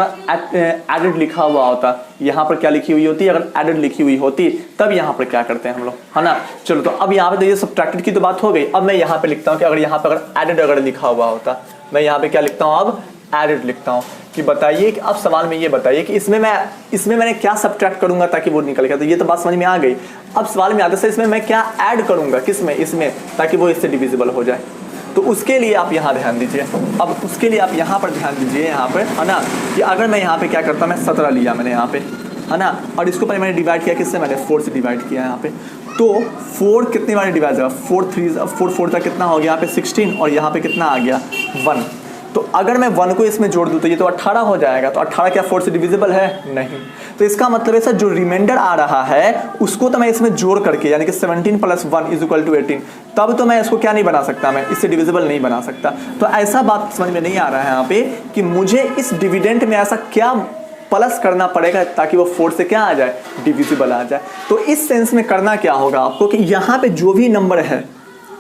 S1: एडेड लिखा हुआ होता, यहाँ पर क्या लिखी हुई होती, अगर एडेड लिखी हुई होती तब यहाँ पर क्या करते हैं हम लोग, है ना। चलो तो अब यहाँ पे तो ये सब्ट्रैक्टेड की तो बात हो गई। अब मैं यहाँ पे लिखता हूँ कि अगर यहाँ पे अगर एडेड अगर लिखा हुआ होता, मैं यहाँ पे क्या लिखता हूँ अब एडेड लिखता हूँ कि बताइए कि अब सवाल में ये बताइए कि इसमें मैंने क्या सब्ट्रैक्ट करूंगा ताकि वो निकल गया। तो ये तो बात समझ में आ गई। अब सवाल में आता है इसमें मैं क्या ऐड करूंगा, किसमें, इसमें, ताकि वो इससे डिविजिबल हो जाए। तो उसके लिए आप यहाँ ध्यान दीजिए। अब उसके लिए आप यहाँ पर ध्यान दीजिए, यहाँ पर, है ना, कि अगर मैं यहाँ पे क्या करता, मैं 17 लिया मैंने यहाँ पे, है ना, और इसको पहले मैंने डिवाइड किया किससे, मैंने 4 से डिवाइड किया यहाँ पे। तो 4 कितनी बार डिवाइड होगा, 4 4 तक कितना हो गया यहाँ पे 16 और यहाँ पे कितना आ गया 1। तो अगर मैं 1 को इसमें जोड़ दूँ तो ये तो 18 हो जाएगा। तो 18 क्या 4 से डिविजिबल है, नहीं। तो इसका मतलब ऐसा जो रिमाइंडर आ रहा है उसको तो मैं इसमें जोड़ करके, यानी कि 17 + 1 = 18, तब तो मैं इसको क्या नहीं बना सकता, मैं इससे डिविजिबल नहीं बना सकता। तो ऐसा बात समझ में नहीं आ रहा है यहाँ पे कि मुझे इस डिविडेंड में ऐसा क्या प्लस करना पड़ेगा ताकि वो 4 से क्या आ जाए, डिविजिबल आ जाए। तो इस सेंस में करना क्या होगा आपको कि यहाँ पे जो भी नंबर है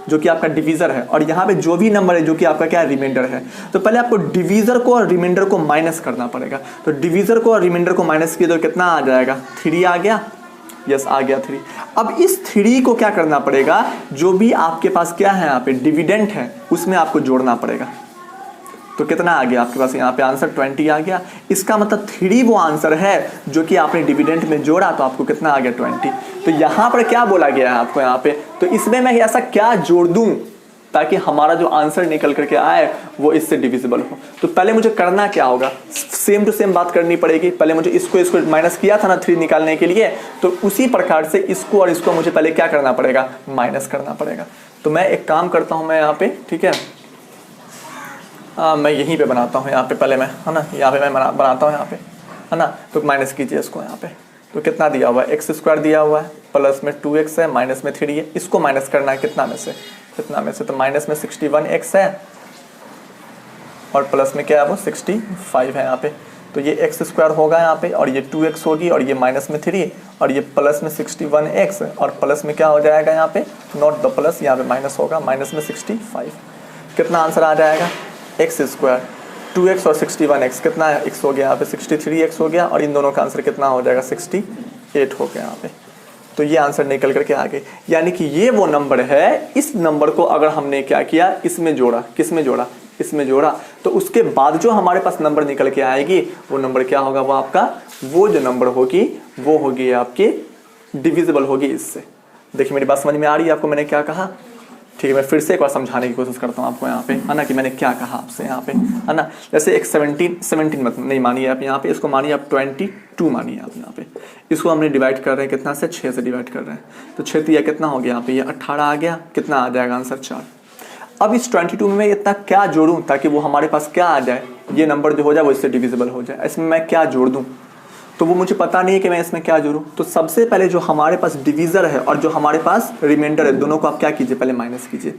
S1: जो कि आपका डिवीजर है और यहाँ पे जो भी नंबर है जो कि आपका क्या रिमाइंडर है, तो पहले आपको डिवीजर को और रिमाइंडर को माइनस करना पड़ेगा। तो डिवीजर को और रिमाइंडर को माइनस किया तो कितना आ जाएगा, 3 आ गया, यस आ गया 3। अब इस 3 को क्या करना पड़ेगा, जो भी आपके पास क्या है यहाँ पे डिविडेंड है उसमें आपको जोड़ना पड़ेगा। तो कितना आ गया आपके पास यहाँ पे आंसर 20 आ गया। इसका मतलब 3 वो आंसर है जो कि आपने डिविडेंड में जोड़ा, तो आपको कितना आ गया 20। तो यहाँ पर क्या बोला गया है आपको यहाँ पे, तो इसमें मैं ऐसा क्या जोड़ दूं ताकि हमारा जो आंसर निकल करके आए वो इससे डिविजिबल हो। तो पहले मुझे करना क्या होगा, सेम टू सेम बात करनी पड़ेगी। पहले मुझे इसको माइनस किया था ना 3 निकालने के लिए, तो उसी प्रकार से इसको और इसको मुझे पहले क्या करना पड़ेगा, माइनस करना पड़ेगा। तो मैं एक काम करता हूँ मैं यहाँ पे, ठीक है, मैं यहीं पे बनाता हूँ यहाँ पे पहले मैं, है ना, यहाँ पे मैं बनाता हूँ यहाँ पे, है ना। तो माइनस कीजिए इसको यहाँ पे। तो कितना दिया हुआ है, x² दिया हुआ है, प्लस में 2x है, माइनस में 3 है। इसको माइनस करना है कितना में से, कितना में से, तो माइनस में 61x है और प्लस में क्या है वो 65 है यहाँ पे। तो ये x² होगा यहाँ पे और ये 2x होगी और ये माइनस में 3 और ये प्लस में 61x और प्लस में क्या हो जाएगा यहाँ पे, नॉट द प्लस, यहाँ पे माइनस होगा, माइनस में 65। कितना आंसर आ जाएगा, x², 2x और 61x, कितना है x हो गया यहाँ पे 63x हो गया और इन दोनों का आंसर कितना हो जाएगा 68 हो गया यहाँ पे। तो ये आंसर निकल करके आ गए। यानी कि ये वो नंबर है, इस नंबर को अगर हमने क्या किया, इसमें जोड़ा, किसमें जोड़ा, इसमें जोड़ा, तो उसके बाद जो हमारे पास नंबर निकल के आएगी वो नंबर क्या होगा, वो आपका वो जो नंबर होगी वो होगी आपकी डिविजिबल होगी इससे। देखिए मेरी बात समझ में आ रही है आपको, मैंने क्या कहा, ठीक है। मैं फिर से एक बार समझाने की कोशिश करता हूँ आपको यहाँ पे, है ना, कि मैंने क्या कहा आपसे यहाँ पे, है ना। जैसे एक 17 मत नहीं मानिए आप यहाँ पे, इसको मानिए आप 22 मानिए आप यहाँ पे। इसको हमने डिवाइड कर रहे हैं कितना से, 6 से डिवाइड कर रहे हैं। तो 6 या कितना हो गया यहाँ पे, ये 18 आ गया, कितना आ जाएगा आंसर 4। अब इस 22 में मैं इतना क्या जोड़ूँ ताकि वो हमारे पास क्या आ जाए, ये नंबर जो हो जाए वो इससे डिविजिबल हो जाए। इसमें मैं क्या जोड़ दूँ, तो वो मुझे पता नहीं है कि मैं इसमें क्या जोड़ूं। तो सबसे पहले जो हमारे पास डिवीजर है और जो हमारे पास रिमाइंडर है, दोनों को आप क्या कीजिए, पहले माइनस कीजिए।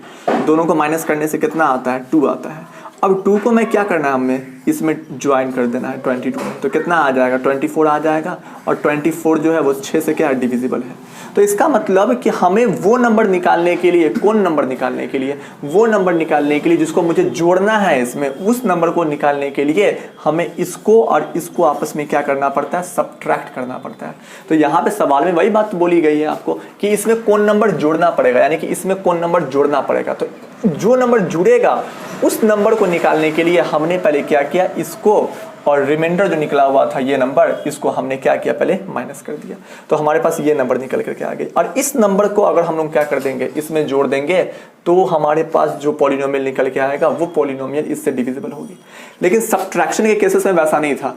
S1: दोनों को माइनस करने से कितना आता है, 2 आता है। अब 2 को मैं क्या करना है, हमें इसमें ज्वाइन कर देना है 22 में। तो कितना आ जाएगा, 24 आ जाएगा और 24 जो है वो 6 से क्या डिविजिबल है। तो इसका मतलब कि हमें वो नंबर निकालने के लिए, कौन नंबर निकालने के लिए, वो नंबर निकालने के लिए जिसको मुझे जोड़ना है इसमें, उस नंबर को निकालने के लिए हमें इसको और इसको आपस में क्या करना पड़ता है, सब्ट्रैक्ट करना पड़ता है। तो यहाँ पे सवाल में वही बात बोली गई है आपको कि इसमें कौन नंबर जोड़ना पड़ेगा, यानी कि इसमें कौन नंबर जोड़ना पड़ेगा। तो जो नंबर जुड़ेगा उस नंबर को निकालने के लिए हमने पहले क्या किया, इसको और रिमाइंडर जो निकला हुआ था ये नंबर, इसको हमने क्या किया, पहले माइनस कर दिया, तो हमारे पास ये नंबर निकल करके आ गई। और इस नंबर को अगर हम लोग क्या कर देंगे, इसमें जोड़ देंगे, तो हमारे पास जो पॉलिनोमियल निकल के आएगा वो पॉलिनोमियल इससे डिविजिबल होगी। लेकिन सब्ट्रैक्शन के केसेस में वैसा नहीं था।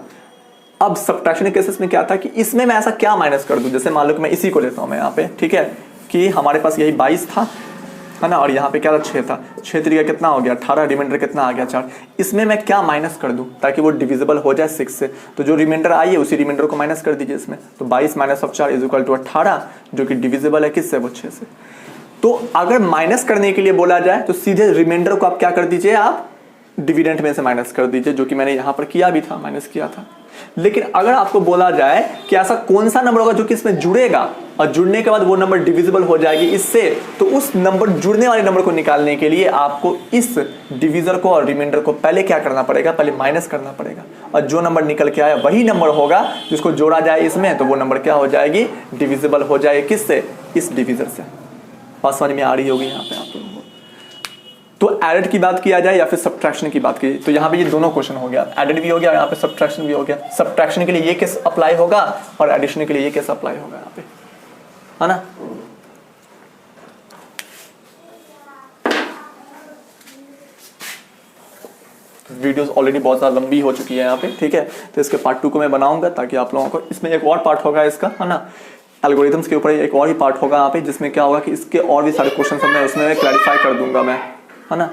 S1: अब सब्ट्रैक्शन के केसेस में क्या था कि इसमें मैं ऐसा क्या माइनस कर दूं, जैसे मान लो कि मैं इसी को लेता हूं मैं यहाँ पे, ठीक है, कि हमारे पास यही 22 था, है ना, और यहाँ पे क्या था, 6 था, 6 3 कितना हो गया 18, रिमाइंडर कितना आ गया 4। इसमें मैं क्या माइनस कर दूं ताकि वो डिविजिबल हो जाए 6 से, तो जो रिमाइंडर आई है उसी रिमाइंडर को माइनस कर दीजिए इसमें, तो 22 माइनस 4 इज इक्वल टू 18, जो कि डिविजिबल है किससे, वो 6 से। तो अगर माइनस करने के लिए बोला जाए तो सीधे रिमाइंडर को आप क्या कर दीजिए, आप डिविडेंड में से माइनस कर दीजिए, जो कि मैंने यहाँ पर किया भी था, माइनस किया था। लेकिन अगर आपको बोला जाए कि ऐसा कौन सा नंबर होगा जो कि इसमें जुड़ेगा और जुड़ने के बाद वो नंबर डिविजिबल हो जाएगी इससे, तो उस नंबर जुड़ने वाले नंबर को निकालने के लिए आपको इस डिविजर को और रिमाइंडर को पहले क्या करना पड़ेगा, पहले माइनस करना पड़ेगा, और जो नंबर निकल के आया वही नंबर होगा जिसको जोड़ा जाए इसमें, तो वो नंबर क्या हो जाएगी, डिविजिबल हो जाएगी किससे, इस डिविजर से। बात समझ में आ रही होगी यहाँ पे आप लोगों को। तो एडेड की बात किया जाए या फिर सब्ट्रैक्शन की बात की, तो यहाँ पे ये दोनों क्वेश्चन हो गया, एडेड भी हो गया, यहाँ पे सब्ट्रैक्शन भी हो गया। सब्ट्रैक्शन के लिए ये केस अप्लाई होगा और एडिशन के लिए ये केस अप्लाई होगा यहाँ पे, है ना। वीडियोस ऑलरेडी बहुत ज़्यादा लंबी हो चुकी है यहाँ पे, ठीक है, तो इसके पार्ट 2 को मैं बनाऊंगा ताकि आप लोगों को, इसमें एक और पार्ट होगा इसका, है ना, एल्गोरिथम्स के ऊपर एक और ही पार्ट होगा यहाँ पे, जिसमें क्या होगा कि इसके और भी सारे क्वेश्चन सब मैं उसमें क्लैरिफाई कर दूंगा मैं, है ना।